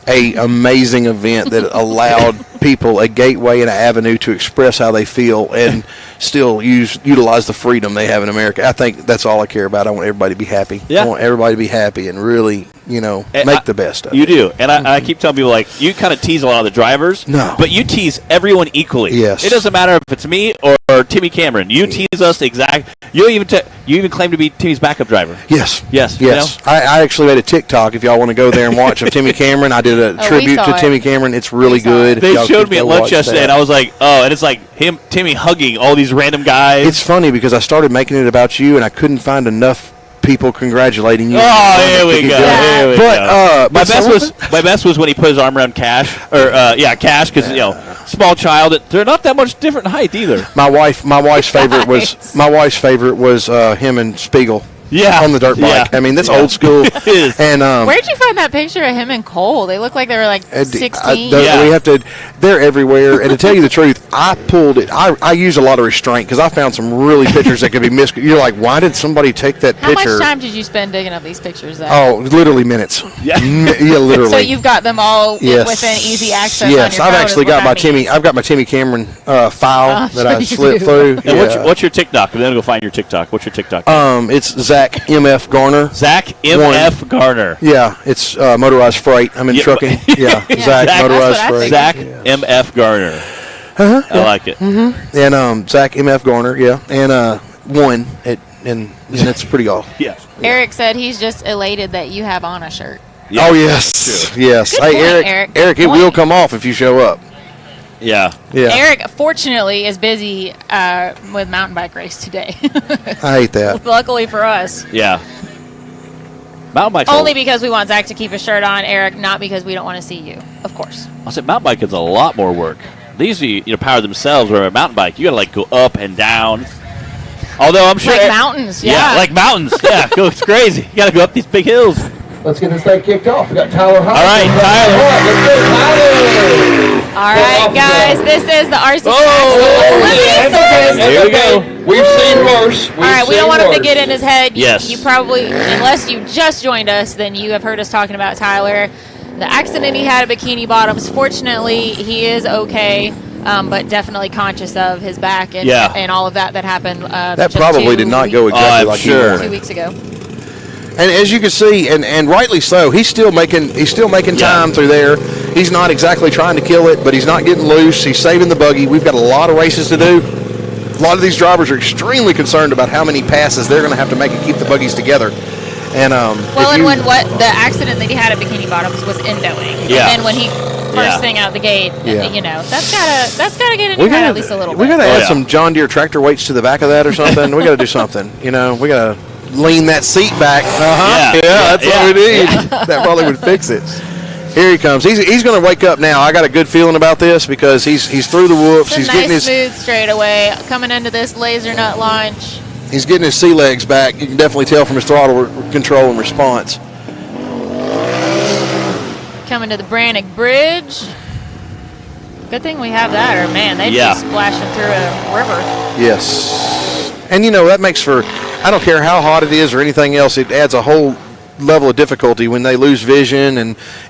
Speaker 5: a amazing event that allowed people a gateway and an avenue to express how they feel and still utilize the freedom they have in America. I think that's all I care about. I want everybody to be happy.
Speaker 1: Yeah.
Speaker 5: I want everybody to be happy and really,
Speaker 1: And
Speaker 5: make the best of it.
Speaker 1: You do. And I keep telling people, like, you kind of tease a lot of the drivers.
Speaker 5: No.
Speaker 1: But you tease everyone equally.
Speaker 5: Yes.
Speaker 1: It doesn't matter if it's me or Timmy Cameron. You tease us exact. You even claim to be Timmy's backup driver.
Speaker 5: Yes.
Speaker 1: Yes.
Speaker 5: Yes.
Speaker 1: You know?
Speaker 5: I actually made a TikTok if y'all want to go there and watch of Timmy Cameron. I did a
Speaker 2: we
Speaker 5: tribute
Speaker 2: saw
Speaker 5: to
Speaker 2: it.
Speaker 5: Timmy Cameron. It's really
Speaker 2: We saw
Speaker 5: good.
Speaker 2: it.
Speaker 1: They
Speaker 5: Y'all
Speaker 1: showed
Speaker 5: could
Speaker 1: me at
Speaker 5: go
Speaker 1: lunch
Speaker 5: watch
Speaker 1: yesterday,
Speaker 5: that.
Speaker 1: and I was like, oh, and it's like Timmy hugging all these random guys.
Speaker 5: It's funny because I started making it about you, and I couldn't find enough people congratulating you.
Speaker 1: Oh, here we go.
Speaker 2: Yeah.
Speaker 1: Here we
Speaker 5: But,
Speaker 1: go.
Speaker 5: but
Speaker 1: My best was when he put his arm around Cash, Cash, because small child. They're not that much different in height either.
Speaker 5: My wife's favorite was him and Spiegel.
Speaker 1: Yeah,
Speaker 5: on the dirt bike.
Speaker 1: Yeah.
Speaker 5: I mean, that's
Speaker 1: Yeah.
Speaker 5: old school.
Speaker 1: It is.
Speaker 5: And
Speaker 2: Where'd you find that picture of him and Cole? They look like they were like 16.
Speaker 1: Yeah.
Speaker 5: They're everywhere. And to tell you the truth, I pulled it. I use a lot of restraint because I found some really pictures that could be missed. You're like, why did somebody take that
Speaker 2: How
Speaker 5: picture?
Speaker 2: much time did you spend digging up these pictures? Zach?
Speaker 5: Oh, literally minutes.
Speaker 1: Yeah.
Speaker 5: Yeah, literally.
Speaker 2: So you've got them all
Speaker 5: Yes.
Speaker 2: within easy access.
Speaker 5: Yes,
Speaker 2: on your
Speaker 5: I've
Speaker 2: phone,
Speaker 5: actually
Speaker 2: is what
Speaker 5: got my
Speaker 2: that means.
Speaker 5: I've got my Timmy Cameron file that I
Speaker 2: sure you
Speaker 5: slipped
Speaker 2: do.
Speaker 5: through.
Speaker 1: And
Speaker 5: Yeah.
Speaker 1: what's your TikTok? And then go find your TikTok. What's your TikTok?
Speaker 5: It's Zach MF Garner.
Speaker 1: Zach M.F. Garner.
Speaker 5: Yeah, it's motorized freight. I'm in
Speaker 1: Yeah.
Speaker 5: trucking. Yeah,
Speaker 2: Yeah.
Speaker 5: Zach
Speaker 2: That's
Speaker 5: motorized
Speaker 2: what I
Speaker 5: freight.
Speaker 1: Zach M.F. Garner. I like it.
Speaker 5: And Zach MF Garner. Yeah, and one and that's pretty all.
Speaker 1: Yeah.
Speaker 2: Eric said he's just elated that you have on a shirt.
Speaker 1: Yeah.
Speaker 5: Oh yes, yes.
Speaker 2: Good
Speaker 5: Hey
Speaker 2: point,
Speaker 5: Eric,
Speaker 2: Eric. Good
Speaker 5: it will
Speaker 2: point.
Speaker 5: come off if you show up.
Speaker 1: Yeah.
Speaker 5: Yeah,
Speaker 2: Eric, fortunately, is busy with mountain bike race today.
Speaker 5: I hate that.
Speaker 2: Luckily for us.
Speaker 1: Yeah. Mountain bike.
Speaker 2: Only because we want Zach to keep his shirt on, Eric, not because we don't want to see you, of course.
Speaker 1: I said mountain bike is a lot more work. These power themselves. Where a mountain bike, you gotta like go up and down. Although I'm sure
Speaker 2: Like mountains, yeah.
Speaker 1: like mountains. Yeah, it's crazy. You gotta go up these big hills.
Speaker 3: Let's get this thing kicked off. We got Tyler Hall.
Speaker 1: All right, Tyler.
Speaker 3: Let's go, Tyler.
Speaker 2: All right, guys, this is the RC.
Speaker 1: Here we go.
Speaker 3: We've seen worse.
Speaker 2: All right, we don't want him to get in his head.
Speaker 1: Yes.
Speaker 2: You probably, unless you just joined us, then you have heard us talking about Tyler. The accident he had at Bikini Bottoms. Fortunately, he is okay, but definitely conscious of his back and,
Speaker 1: Yeah.
Speaker 2: and all of that happened.
Speaker 5: That
Speaker 2: just
Speaker 5: probably did not go exactly
Speaker 1: I'm
Speaker 5: like
Speaker 1: sure.
Speaker 5: he
Speaker 2: 2
Speaker 5: wanted.
Speaker 2: weeks ago.
Speaker 5: And as you can see, and rightly so, he's still making time through there. He's not exactly trying to kill it, but he's not getting loose. He's saving the buggy. We've got a lot of races to do. A lot of these drivers are extremely concerned about how many passes they're going to have to make to keep the buggies together. And
Speaker 2: Well, and when the accident that he had at Bikini Bottoms was endoing,
Speaker 1: Yeah.
Speaker 2: and then when he first thing out the gate,
Speaker 5: Yeah.
Speaker 2: that's gotta get in your head at least a little
Speaker 5: we
Speaker 2: bit.
Speaker 5: got to add
Speaker 1: yeah.
Speaker 5: some John Deere tractor weights to the back of that or something. We got to do something. We got to lean that seat back.
Speaker 1: Yeah.
Speaker 5: That's
Speaker 1: Yeah.
Speaker 5: what we need. That probably would fix it. Here he comes. He's going to wake up now. I got a good feeling about this because he's through the whoops.
Speaker 2: It's a
Speaker 5: He's
Speaker 2: nice
Speaker 5: getting his
Speaker 2: smooth straightaway coming into this laser nut launch.
Speaker 5: he's getting his sea legs back. You can definitely tell from his throttle control and response.
Speaker 2: Coming to the Branik Bridge. Good thing we have that, or man, they'd
Speaker 1: Yeah.
Speaker 2: be splashing through a river.
Speaker 5: Yes. And that makes for, I don't care how hot it is or anything else, it adds a whole level of difficulty when they lose vision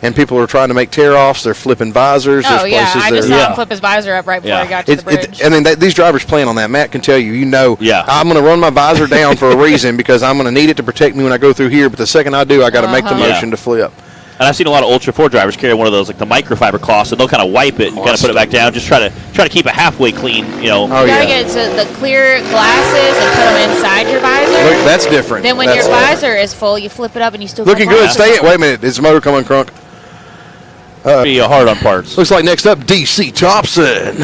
Speaker 5: and people are trying to make tear-offs. They're flipping visors.
Speaker 2: Oh
Speaker 5: There's
Speaker 2: yeah,
Speaker 5: places
Speaker 2: I just
Speaker 5: that
Speaker 2: saw
Speaker 1: Yeah.
Speaker 2: him flip his visor up right before
Speaker 1: Yeah.
Speaker 2: he got to the bridge.
Speaker 5: I mean, these drivers plan on that. Matt can tell you.
Speaker 1: Yeah.
Speaker 5: I'm going to run my visor down for a reason because I'm going to need it to protect me when I go through here. But the second I do, I got to make the
Speaker 2: Uh-huh.
Speaker 5: motion to flip.
Speaker 1: And I've seen a lot of Ultra 4 drivers carry one of those, like the microfiber cloths, and they'll kind of wipe it and kind of put it back down, just try to keep it halfway clean,
Speaker 5: Oh
Speaker 2: you gotta
Speaker 5: yeah.
Speaker 2: get to the clear glasses and put them inside your visor.
Speaker 5: Look, that's different.
Speaker 2: Then when
Speaker 5: That's
Speaker 2: your visor is full, you flip it up and you still
Speaker 5: looking
Speaker 2: got
Speaker 5: good.
Speaker 2: glasses
Speaker 5: Stay
Speaker 2: on.
Speaker 5: it. Wait a minute. Is the motor coming, Crunk?
Speaker 1: Be hard on parts.
Speaker 5: Looks like next up, DC Thompson.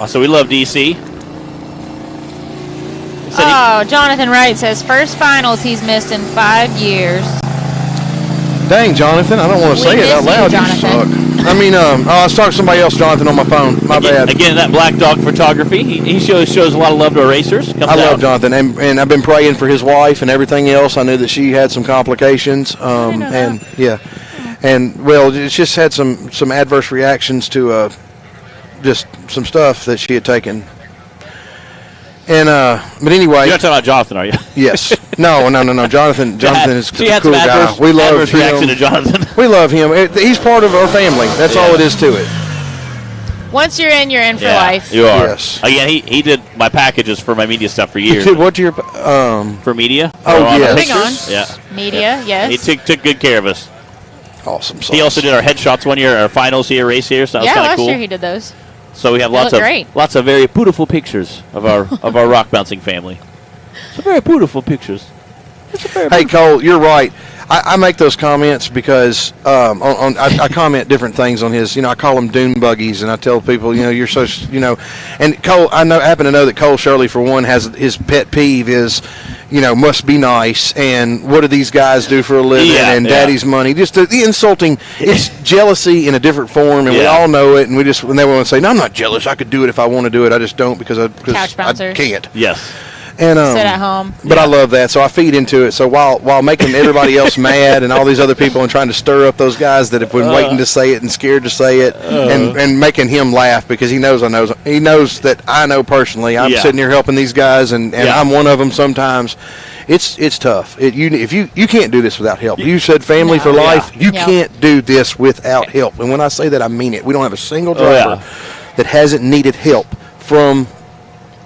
Speaker 1: So we love DC.
Speaker 2: Oh, Jonathan Wright says first finals he's missed in 5 years.
Speaker 5: Dang, Jonathan, I don't want to say it out loud. You suck. I mean, I was talking to somebody else, Jonathan, on my phone. My bad.
Speaker 1: Again, that Black Dog Photography. He shows a lot of love to our racers.
Speaker 5: I love Jonathan, and I've been praying for his wife and everything else. I knew that she had some complications, and yeah, and well, it's just had some adverse reactions to just some stuff that she had taken. And but anyway,
Speaker 1: you're not talking about Jonathan, are you?
Speaker 5: Yes. No. Jonathan is a cool guy.
Speaker 1: We love
Speaker 5: him.
Speaker 1: To Jonathan.
Speaker 5: We love him. He's part of our family. That's all it is to it.
Speaker 2: Once you're in for life.
Speaker 1: You are.
Speaker 5: Yes.
Speaker 1: Again, he did my packages for my media stuff for years.
Speaker 5: What your
Speaker 1: for media?
Speaker 5: Oh yes.
Speaker 2: Hang on.
Speaker 1: Yeah.
Speaker 2: Media, yes.
Speaker 1: He took good care of us.
Speaker 5: Awesome.
Speaker 1: He also did our headshots one year, our finals here, race here. So that was kind of cool.
Speaker 2: Last year he did those.
Speaker 1: So we have lots of very beautiful pictures of our rock bouncing family. So very beautiful pictures.
Speaker 5: Hey Cole, you're right. I make those comments because I comment different things on his. I call them dune buggies, and I tell people, you're so And Cole, I happen to know that Cole Shirley, for one, has his pet peeve is, must be nice, and what do these guys do for a living, and daddy's money. Just the insulting. It's jealousy in a different form, and we all know it. And when they want to say, no, I'm not jealous. I could do it if I want to do it. I just don't because I can't.
Speaker 1: Yes.
Speaker 2: And sit at home.
Speaker 5: But I love that, so I feed into it. So while making everybody else mad and all these other people and trying to stir up those guys that have been waiting to say it and scared to say it, and making him laugh because he knows that I know personally. I'm sitting here helping these guys, and I'm one of them sometimes. It's tough. If you can't do this without help. You said family for life. You can't do this without help. And when I say that, I mean it. We don't have a single driver that hasn't needed help from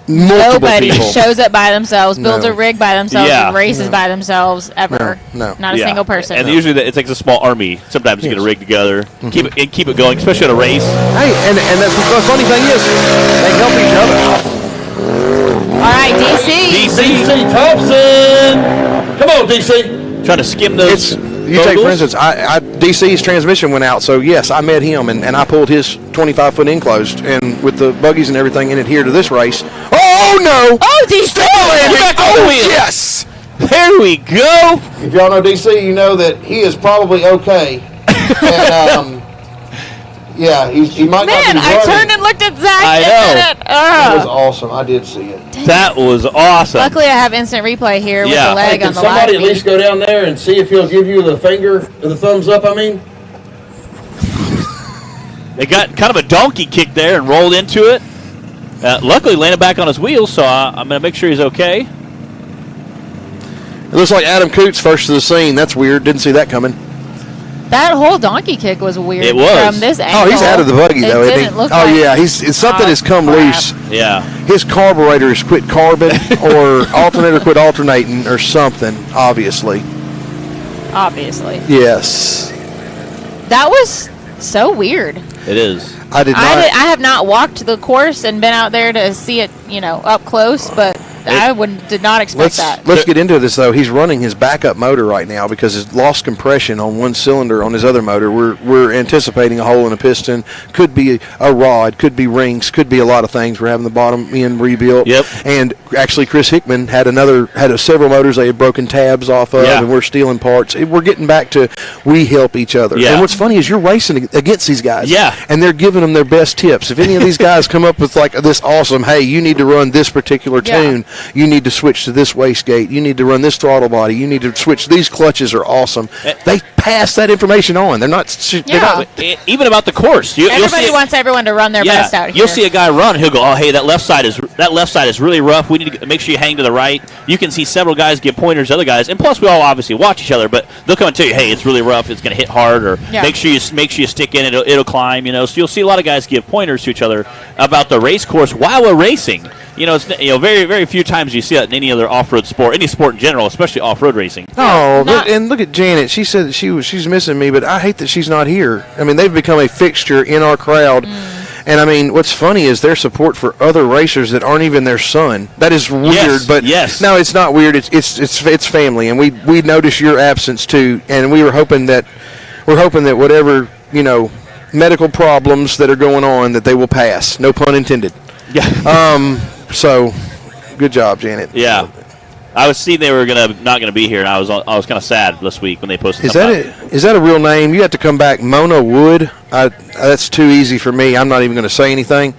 Speaker 2: nobody shows up by themselves, builds a rig by themselves, and races by themselves ever. Not a single person.
Speaker 1: And usually it takes a small army sometimes to get a rig together, keep it going, especially at a race.
Speaker 5: Hey, and the funny thing is, they help each other.
Speaker 2: All right, DC.
Speaker 3: DC Thompson. Come on, DC.
Speaker 1: Trying to skim those.
Speaker 5: You take, for instance, DC's transmission went out, so yes, I met him, and I pulled his 25-foot enclosed, and with the buggies and everything in it here to this race. Oh, no!
Speaker 2: Oh, DC!
Speaker 5: Yes!
Speaker 1: There we go!
Speaker 5: If y'all know DC, you know that he is probably okay. And, he might not be running.
Speaker 2: I turned and looked at Zach.
Speaker 1: I know.
Speaker 5: That was awesome. I did see it.
Speaker 1: That was awesome.
Speaker 2: Luckily, I have instant replay here with the leg on the live.
Speaker 3: Can somebody at least go down there and see if he'll give you the finger, the thumbs up, I mean?
Speaker 1: They got kind of a donkey kick there and rolled into it. Luckily, landed back on his wheels, so I'm going to make sure he's okay.
Speaker 5: It looks like Adam Coots first to the scene. That's weird. Didn't see that coming.
Speaker 2: That whole donkey kick was weird.
Speaker 1: It was.
Speaker 2: From this angle.
Speaker 5: Oh, he's out of the buggy, though.
Speaker 2: It didn't look like
Speaker 5: it's something has come loose.
Speaker 1: Yeah.
Speaker 5: His carburetor has quit carbon or alternator quit alternating or something, obviously.
Speaker 2: Obviously.
Speaker 5: Yes.
Speaker 2: That was so weird.
Speaker 1: It is.
Speaker 5: I
Speaker 2: have not walked the course and been out there to see it, up close, but I did not expect that.
Speaker 5: Let's get into this, though. He's running his backup motor right now because he's lost compression on one cylinder on his other motor. We're anticipating a hole in a piston. Could be a rod, could be rings, could be a lot of things. We're having the bottom end rebuilt.
Speaker 1: Yep.
Speaker 5: And actually, Chris Hickman had several motors they had broken tabs off of, and we're stealing parts. We're getting back to we help each other.
Speaker 1: Yeah.
Speaker 5: And what's funny is you're racing against these guys.
Speaker 1: Yeah.
Speaker 5: And they're giving them their best tips. If any of these guys come up with like this awesome, hey, you need to run this particular tune. You need to switch to this wastegate. You need to run this throttle body. You need to switch. These clutches are awesome. They pass that information on. They're not.
Speaker 1: Even about the course.
Speaker 2: Everybody wants everyone to run their best out here.
Speaker 1: You'll see a guy run. He'll go, oh, hey, that left side is really rough. We need to make sure you hang to the right. You can see several guys give pointers to other guys, and plus we all obviously watch each other. But they'll come and tell you, hey, it's really rough. It's going to hit hard, or make sure you stick in. It'll climb. So you'll see a lot of guys give pointers to each other about the race course while we're racing. It's very, very few times you see that in any other off-road sport, any sport in general, especially off-road racing.
Speaker 5: Oh, and look at Janet. She said that she's missing me, but I hate that she's not here. I mean, they've become a fixture in our crowd. And I mean, what's funny is their support for other racers that aren't even their son. That is weird,
Speaker 1: Yes,
Speaker 5: but
Speaker 1: yes.
Speaker 5: no, it's not weird. It's family, and we noticed your absence too, and we're hoping that whatever medical problems that are going on that they will pass. No pun intended.
Speaker 1: Yeah.
Speaker 5: So, good job, Janet.
Speaker 1: Yeah. I was seeing they were not gonna be here, and I was kind of sad this week when they posted.
Speaker 5: Is that a real name? You have to come back, Mona Wood. That's too easy for me. I'm not even going to say anything.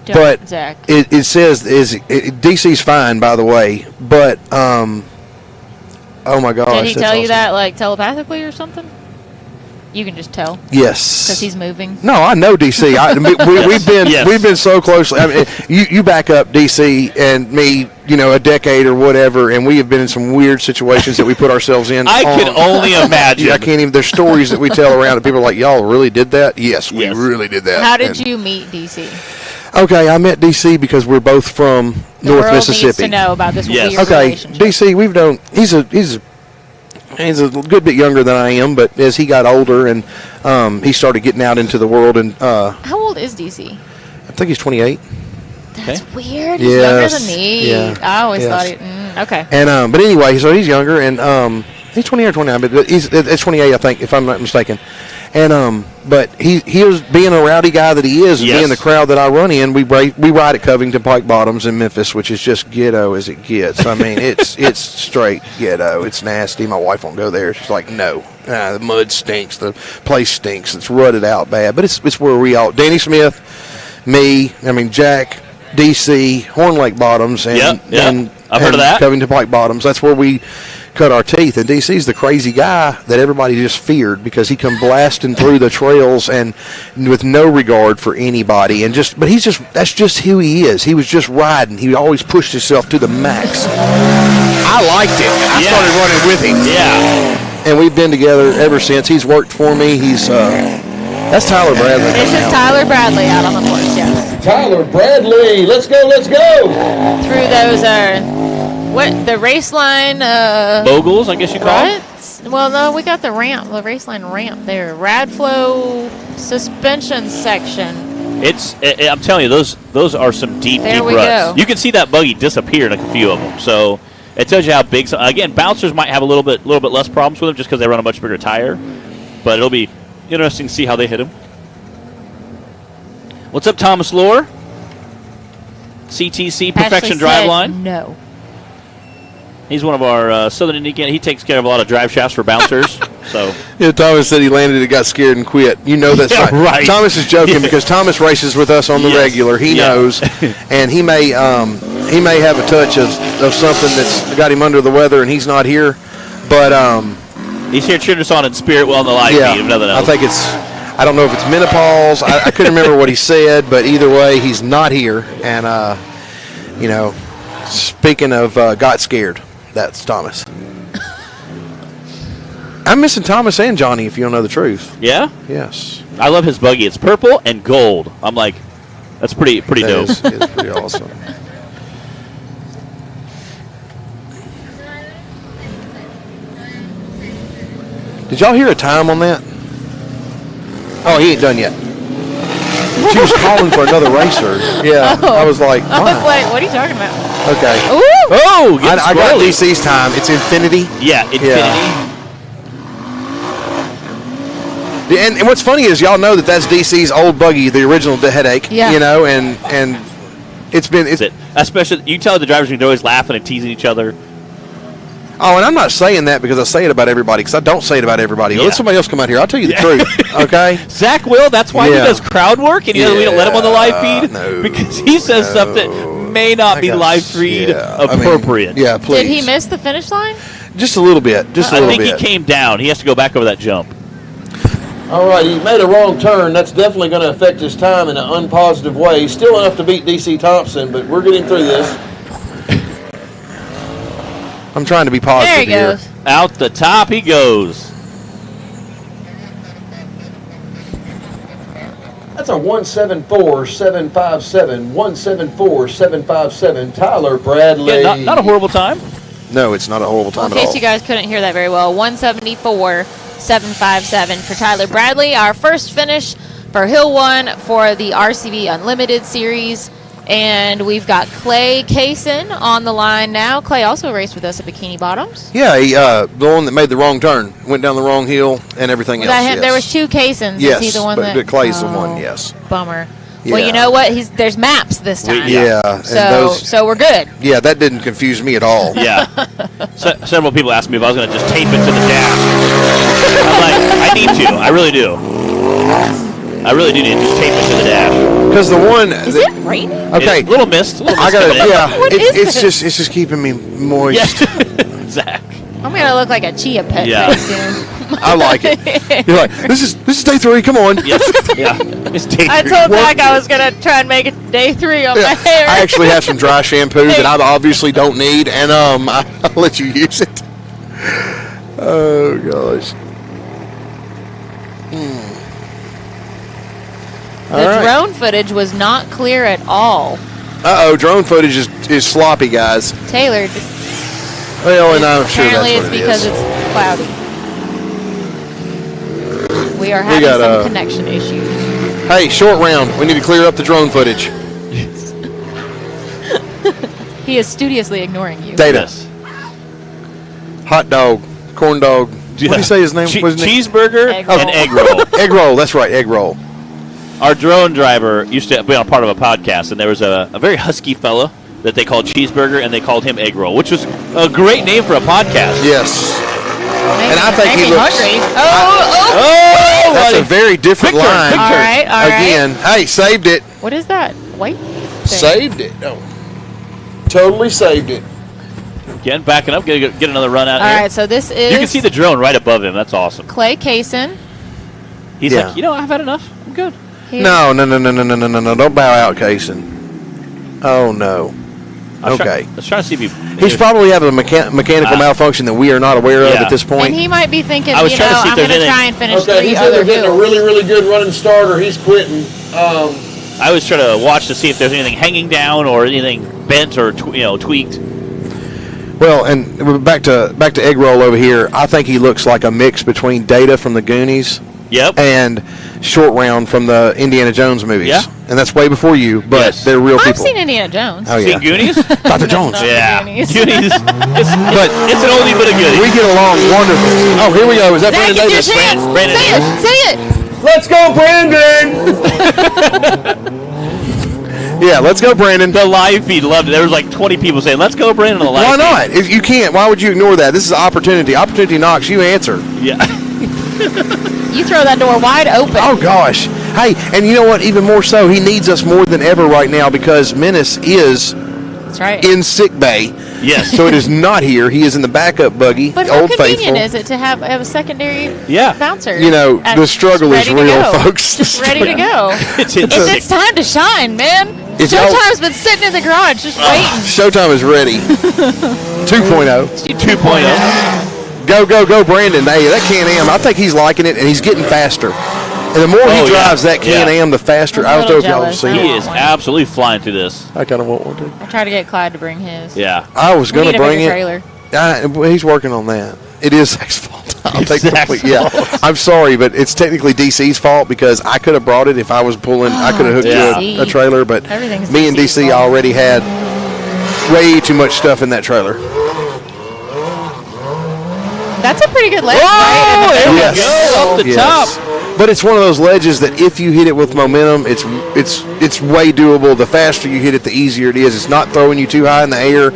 Speaker 5: But
Speaker 2: Zach.
Speaker 5: it says DC's fine, by the way. But oh my gosh,
Speaker 2: Did he
Speaker 5: that's
Speaker 2: tell you
Speaker 5: awesome.
Speaker 2: that like telepathically or something? You can just tell
Speaker 5: Yes.
Speaker 2: because he's moving.
Speaker 5: No, I know DC. We've been
Speaker 1: Yes.
Speaker 5: we've been so close. I mean, you back up DC and me, a decade or whatever, and we have been in some weird situations that we put ourselves in.
Speaker 1: I can only imagine.
Speaker 5: I can't even. There's stories that we tell around, and people are like, "Y'all really did that?" Yes, we
Speaker 1: Yes.
Speaker 5: really did that.
Speaker 2: How did
Speaker 5: And-
Speaker 2: you meet DC?
Speaker 5: Okay, I met DC because we're both from
Speaker 2: The
Speaker 5: North
Speaker 2: world
Speaker 5: Mississippi.
Speaker 2: needs to know about this
Speaker 1: Yes.
Speaker 2: weird
Speaker 5: Okay,
Speaker 2: relationship.
Speaker 5: DC, we've known. He's a good bit younger than I am, but as he got older and he started getting out into the world, and
Speaker 2: How old is DC?
Speaker 5: I think he's 28.
Speaker 2: That's weird. He's younger
Speaker 5: Yes.
Speaker 2: than me.
Speaker 5: Yeah.
Speaker 2: I always
Speaker 5: Yes.
Speaker 2: thought okay.
Speaker 5: And but anyway, so he's younger, and he's 28 or 29, but it's 28, I think, if I'm not mistaken. And but he was being a rowdy guy that he is, and
Speaker 1: Yes.
Speaker 5: being the crowd that I run in. We ride at Covington Pike Bottoms in Memphis, which is just ghetto as it gets. I mean, it's straight ghetto. It's nasty. My wife won't go there. She's like, no, the mud stinks. The place stinks. It's rutted out bad. But it's where we all, Danny Smith, me, Jack, DC, Horn Lake Bottoms, and
Speaker 1: Yep. I've heard of that.
Speaker 5: Covington Pike Bottoms. That's where we cut our teeth. And DC's the crazy guy that everybody just feared because he come blasting through the trails and with no regard for anybody. And but that's just who he is. He was just riding. He always pushed himself to the max. I liked it. I started running with him.
Speaker 1: Yeah.
Speaker 5: And we've been together ever since. He's worked for me. That's Tyler Bradley.
Speaker 2: This is Tyler Bradley out on the course, yes.
Speaker 3: Tyler Bradley, let's go.
Speaker 2: Through those the race line
Speaker 1: Moguls, I guess you call it.
Speaker 2: ruts? Well, no, we got the race line ramp there. Radflow suspension section.
Speaker 1: I'm telling you, those are some deep
Speaker 2: There we
Speaker 1: ruts.
Speaker 2: go.
Speaker 1: You can see that buggy disappear in a few of them. So it tells you how big. Again, bouncers might have a little bit less problems with them just because they run a much bigger tire. But it'll be interesting to see how they hit him. What's up, Thomas Lohr? CTC Perfection
Speaker 2: Ashley said
Speaker 1: Driveline.
Speaker 2: No.
Speaker 1: He's one of our Southern Indiana. He takes care of a lot of drive shafts for bouncers. So
Speaker 5: Yeah, Thomas said he landed it, got scared, and quit. You know that's
Speaker 1: Yeah,
Speaker 5: not
Speaker 1: right.
Speaker 5: Thomas is joking because Thomas races with us on the
Speaker 1: Yes.
Speaker 5: regular. He
Speaker 1: Yeah.
Speaker 5: knows, and he may have a touch of something that's got him under the weather, and he's not here. But
Speaker 1: he's here cheering us on in spirit while on the live
Speaker 5: yeah,
Speaker 1: feed, if nothing else.
Speaker 5: I think I don't know if it's menopause. I couldn't remember what he said, but either way, he's not here. And speaking of got scared, that's Thomas. I'm missing Thomas and Johnny, if you don't know the truth.
Speaker 1: Yeah?
Speaker 5: Yes.
Speaker 1: I love his buggy. It's purple and gold. I'm like, that's pretty dope.
Speaker 5: It's pretty awesome. Did y'all hear a time on that? Oh, he ain't done yet. She was calling for another racer. Yeah, I was like,
Speaker 2: I was
Speaker 5: wow.
Speaker 2: like, what are you talking about?
Speaker 5: Okay.
Speaker 2: Ooh!
Speaker 1: Oh,
Speaker 5: I got DC's time. It's Infinity.
Speaker 1: Yeah, Infinity.
Speaker 5: And what's funny is y'all know that's DC's old buggy, the original Headache.
Speaker 2: Yeah.
Speaker 5: And it's been.
Speaker 1: That's it. Especially, you tell the drivers they're always laughing and teasing each other.
Speaker 5: Oh, and I'm not saying that because I say it about everybody, because I don't say it about everybody.
Speaker 1: Yeah.
Speaker 5: Let somebody else come out here. I'll tell you the truth, okay?
Speaker 1: Zach will. That's why
Speaker 5: Yeah.
Speaker 1: he does crowd work, and we don't let him on the live feed
Speaker 5: no,
Speaker 1: because he says stuff that may not be live feed appropriate.
Speaker 5: Yeah, please.
Speaker 2: Did he miss the finish line?
Speaker 5: Just a little bit. Just a
Speaker 1: I
Speaker 5: little
Speaker 1: think
Speaker 5: bit.
Speaker 1: he came down. He has to go back over that jump.
Speaker 3: All right, he made a wrong turn. That's definitely going to affect his time in an unpositive way. Still enough to beat DC Thompson, but we're getting through this.
Speaker 5: I'm trying to be
Speaker 2: There
Speaker 5: positive
Speaker 2: he
Speaker 5: here.
Speaker 2: goes.
Speaker 1: Out the top he goes.
Speaker 3: That's a 174.757. 174.757. Tyler Bradley.
Speaker 1: Yeah, not a horrible time.
Speaker 5: No, it's not a horrible
Speaker 2: Well,
Speaker 5: time
Speaker 2: in
Speaker 5: at
Speaker 2: case
Speaker 5: all.
Speaker 2: you guys couldn't hear that very well, 174.757 for Tyler Bradley. Our first finish for Hill 1 for the RCV Unlimited Series. And we've got Clay Kaysen on the line now. Clay also raced with us at Bikini Bottoms.
Speaker 5: Yeah, the one that made the wrong turn, went down the wrong hill, and everything else.
Speaker 2: Yes. There was 2 Kaysens.
Speaker 5: Yes,
Speaker 2: Is he the one
Speaker 5: but
Speaker 2: that
Speaker 5: Clay's the one. Yes.
Speaker 2: Bummer.
Speaker 5: Yeah.
Speaker 2: Well, you know what? There's maps this time.
Speaker 5: Yeah.
Speaker 2: So we're good.
Speaker 5: Yeah, that didn't confuse me at all.
Speaker 1: Yeah. Several people asked me if I was going to just tape it to the dash. I'm like, I need to. I really do. I really do need to just tape it to the dash.
Speaker 5: Because the one.
Speaker 2: Is it raining?
Speaker 5: Okay.
Speaker 1: A little mist.
Speaker 5: I got it. Yeah.
Speaker 2: What is
Speaker 5: it's
Speaker 2: this?
Speaker 5: just keeping me moist.
Speaker 1: Yeah. Zach.
Speaker 2: I'm gonna look like a chia pet pretty soon.
Speaker 5: I like it. You're like, this is day 3. Come on.
Speaker 1: Yes. Yeah. It's day
Speaker 2: I
Speaker 1: 3.
Speaker 2: told Zach I was gonna try and make it day 3 on my hair.
Speaker 5: I actually have some dry shampoo that I obviously don't need, and I'll let you use it. Oh gosh.
Speaker 2: The drone footage was not clear at all.
Speaker 5: Drone footage is sloppy, guys.
Speaker 2: Taylor.
Speaker 5: Well, and I'm sure
Speaker 2: Apparently
Speaker 5: that's
Speaker 2: it's
Speaker 5: what it
Speaker 2: because
Speaker 5: is.
Speaker 2: it's cloudy. We are having some connection issues.
Speaker 5: Hey, short round. We need to clear up the drone footage.
Speaker 2: He is studiously ignoring you.
Speaker 5: Data.
Speaker 1: Yes.
Speaker 5: Hot dog. Corn dog. What did he say his name was?
Speaker 1: Cheeseburger
Speaker 2: Egg
Speaker 1: and
Speaker 2: roll.
Speaker 1: egg roll.
Speaker 5: Egg roll. That's right. Egg roll.
Speaker 1: Our drone driver used to be on part of a podcast, and there was a very husky fella that they called Cheeseburger, and they called him Egg Roll, which was a great name for a podcast.
Speaker 5: Yes.
Speaker 2: Maybe,
Speaker 5: And I think he looks.
Speaker 2: hungry.
Speaker 1: Oh,
Speaker 5: That's a
Speaker 1: buddy.
Speaker 5: very different
Speaker 1: Quick turn,
Speaker 5: line.
Speaker 1: quick
Speaker 2: All
Speaker 1: turn.
Speaker 2: right, all right.
Speaker 5: Again. Hey, saved it.
Speaker 2: What is that? White thing?
Speaker 5: Saved it. Oh. Totally saved it.
Speaker 1: Again, backing up, get another run out
Speaker 2: All
Speaker 1: here.
Speaker 2: right, so this is
Speaker 1: You can see the drone right above him. That's awesome.
Speaker 2: Clay Kaysen.
Speaker 1: He's
Speaker 5: Yeah.
Speaker 1: like, I've had enough. I'm good.
Speaker 2: Here.
Speaker 5: No. Don't bow out, Kaysen. Oh, no.
Speaker 1: I was
Speaker 5: Okay.
Speaker 1: trying to see if
Speaker 5: He's probably having a mechanical malfunction that we are not aware of
Speaker 1: Yeah.
Speaker 5: at this point.
Speaker 2: And he might be thinking,
Speaker 1: I was trying to see if
Speaker 2: I'm
Speaker 1: there's
Speaker 2: going to
Speaker 1: anything-
Speaker 2: try and finish
Speaker 3: Okay,
Speaker 2: 3
Speaker 3: he's
Speaker 2: other
Speaker 3: either getting a
Speaker 2: hills.
Speaker 3: really, really good running start or he's quitting.
Speaker 1: I was trying to watch to see if there's anything hanging down or anything bent or tweaked.
Speaker 5: Well, and back to Egg Roll over here. I think he looks like a mix between Data from the Goonies
Speaker 1: Yep.
Speaker 5: and Short Round from the Indiana Jones movies.
Speaker 1: Yeah.
Speaker 5: And that's way before you, but
Speaker 1: Yes.
Speaker 5: they're real
Speaker 2: I've
Speaker 5: people.
Speaker 2: seen Indiana Jones.
Speaker 5: Oh, yeah.
Speaker 1: Seen Goonies?
Speaker 5: Dr. Jones.
Speaker 2: Not
Speaker 1: Yeah.
Speaker 2: Goonies.
Speaker 1: Goonies.
Speaker 5: But
Speaker 1: It's an oldie but a goodie.
Speaker 5: we get along wonderful. Oh, here we go. Is that
Speaker 2: Zach,
Speaker 5: Brandon
Speaker 2: it's
Speaker 5: Davis?
Speaker 2: your chance.
Speaker 1: Brandon
Speaker 2: Say
Speaker 1: Davis.
Speaker 2: it. Say it.
Speaker 3: Let's go, Brandon!
Speaker 5: Yeah, let's go, Brandon.
Speaker 1: The live feed loved it. There was like 20 people saying, "Let's go, Brandon!" On the live
Speaker 5: Why
Speaker 1: feed.
Speaker 5: not? If you can't, why would you ignore that? This is opportunity. Opportunity knocks. You answer.
Speaker 1: Yeah.
Speaker 2: You throw that door wide open.
Speaker 5: Oh, gosh. Hey, and you know what? Even more so, he needs us more than ever right now because Menace is
Speaker 2: That's right.
Speaker 5: in sick bay.
Speaker 1: Yes.
Speaker 5: So it is not here. He is in the backup buggy.
Speaker 2: But how
Speaker 5: Old
Speaker 2: convenient
Speaker 5: Faithful.
Speaker 2: is it to have a secondary
Speaker 1: Yeah.
Speaker 2: bouncer?
Speaker 5: You know,
Speaker 2: at-
Speaker 5: the struggle
Speaker 2: just
Speaker 5: is
Speaker 2: ready to
Speaker 5: real,
Speaker 2: go.
Speaker 5: folks.
Speaker 2: Just ready to go.
Speaker 1: It's
Speaker 2: It's time to shine, man.
Speaker 5: If y'all-
Speaker 2: Showtime's been sitting in the garage just waiting.
Speaker 5: Showtime is ready. 2.0.
Speaker 1: 2.0.
Speaker 5: Go, Brandon. Hey, that Can-Am, I think he's liking it, and he's getting faster. And the more
Speaker 1: Oh,
Speaker 5: he
Speaker 1: yeah.
Speaker 5: drives that Can-Am, the faster.
Speaker 2: I'm a
Speaker 5: I don't know if
Speaker 2: little
Speaker 5: y'all have
Speaker 2: jealous.
Speaker 5: seen
Speaker 2: I
Speaker 5: it.
Speaker 1: He is absolutely flying through this.
Speaker 5: I kind of want one, too.
Speaker 2: I tried to get Clyde to bring his.
Speaker 1: Yeah.
Speaker 5: I was
Speaker 2: We
Speaker 5: going
Speaker 2: need
Speaker 5: to
Speaker 2: a
Speaker 5: bring
Speaker 2: bigger
Speaker 5: it.
Speaker 2: trailer.
Speaker 5: Well, he's working on that. It is Zach's fault. I'll
Speaker 1: It's
Speaker 5: take the
Speaker 1: Zach's
Speaker 5: complete- yeah.
Speaker 1: fault.
Speaker 5: I'm sorry, but it's technically DC's fault because I could have brought it if I was pulling. I could have hooked
Speaker 1: Yeah.
Speaker 5: you a trailer, but
Speaker 2: Everything's
Speaker 5: me and
Speaker 2: DC's
Speaker 5: DC
Speaker 2: fault.
Speaker 5: already had way too much stuff in that trailer.
Speaker 2: That's a pretty good ledge,
Speaker 1: Oh,
Speaker 2: right?
Speaker 1: there we
Speaker 5: Yes.
Speaker 1: go. Up the
Speaker 5: Yes.
Speaker 1: top.
Speaker 5: But it's one of those ledges that if you hit it with momentum, it's way doable. The faster you hit it, the easier it is. It's not throwing you too high in the air,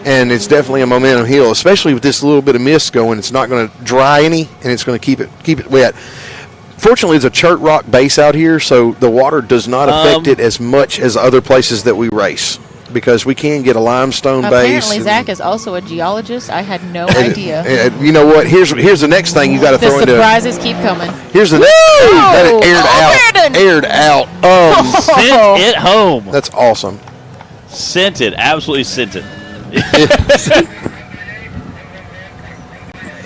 Speaker 5: and it's definitely a momentum hill. Especially with this little bit of mist going, it's not going to dry any, and it's going to keep it wet. Fortunately, it's a chert rock base out here, so the water does not affect it as much as other places that we race because we can get a limestone base.
Speaker 2: Apparently, Zach is also a geologist. I had no idea.
Speaker 5: And you know what? Here's the next thing you got to
Speaker 2: The
Speaker 5: throw into.
Speaker 2: surprises keep coming.
Speaker 5: Here's the next. That
Speaker 2: Woo!
Speaker 5: aired
Speaker 2: Oh,
Speaker 5: out.
Speaker 2: Brandon!
Speaker 5: Aired out.
Speaker 1: Sent it home.
Speaker 5: That's awesome.
Speaker 1: Sent it. Absolutely sent it.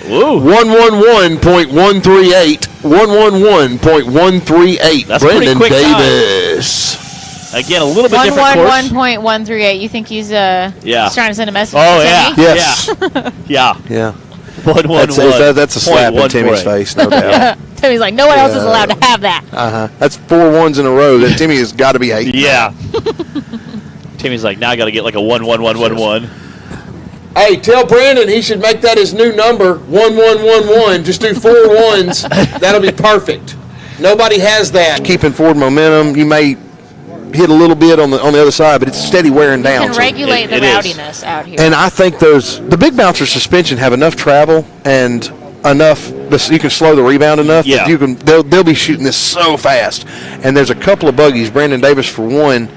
Speaker 1: Woo.
Speaker 5: 111.138. 111.138.
Speaker 1: That's a pretty
Speaker 5: Brendan
Speaker 1: quick time.
Speaker 5: Davis.
Speaker 1: Again, a little bit different course.
Speaker 2: 111.138. You think he's
Speaker 1: Yeah.
Speaker 2: trying to send a message
Speaker 1: Oh,
Speaker 2: to
Speaker 1: yeah.
Speaker 2: Timmy?
Speaker 5: Yes.
Speaker 1: Yeah.
Speaker 5: Yeah. That's a slap in Timmy's face, no doubt.
Speaker 2: Timmy's like, no one else is allowed to have that.
Speaker 5: That's 4 ones in a row that Timmy has got to be hating.
Speaker 1: Yeah. Timmy's like, now I got to get like a 1-1-1-1-1.
Speaker 3: Hey, tell Brandon he should make that his new number, 1111. Just do 4 ones. That'll be perfect. Nobody has that.
Speaker 5: Keeping forward momentum, you may hit a little bit on the other side, but it's steady wearing down.
Speaker 2: You can regulate the rowdiness out here.
Speaker 5: And I think the big bouncer suspension have enough travel and enough you can slow the rebound enough that they'll be shooting this so fast. And there's a couple of buggies. Brandon Davis for one.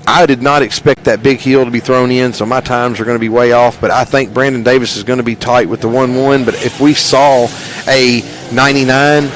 Speaker 5: I did not expect that big heel to be thrown in, so my times are going to be way off. But I think Brandon Davis is going to be tight with the 1-1. But if we saw a 99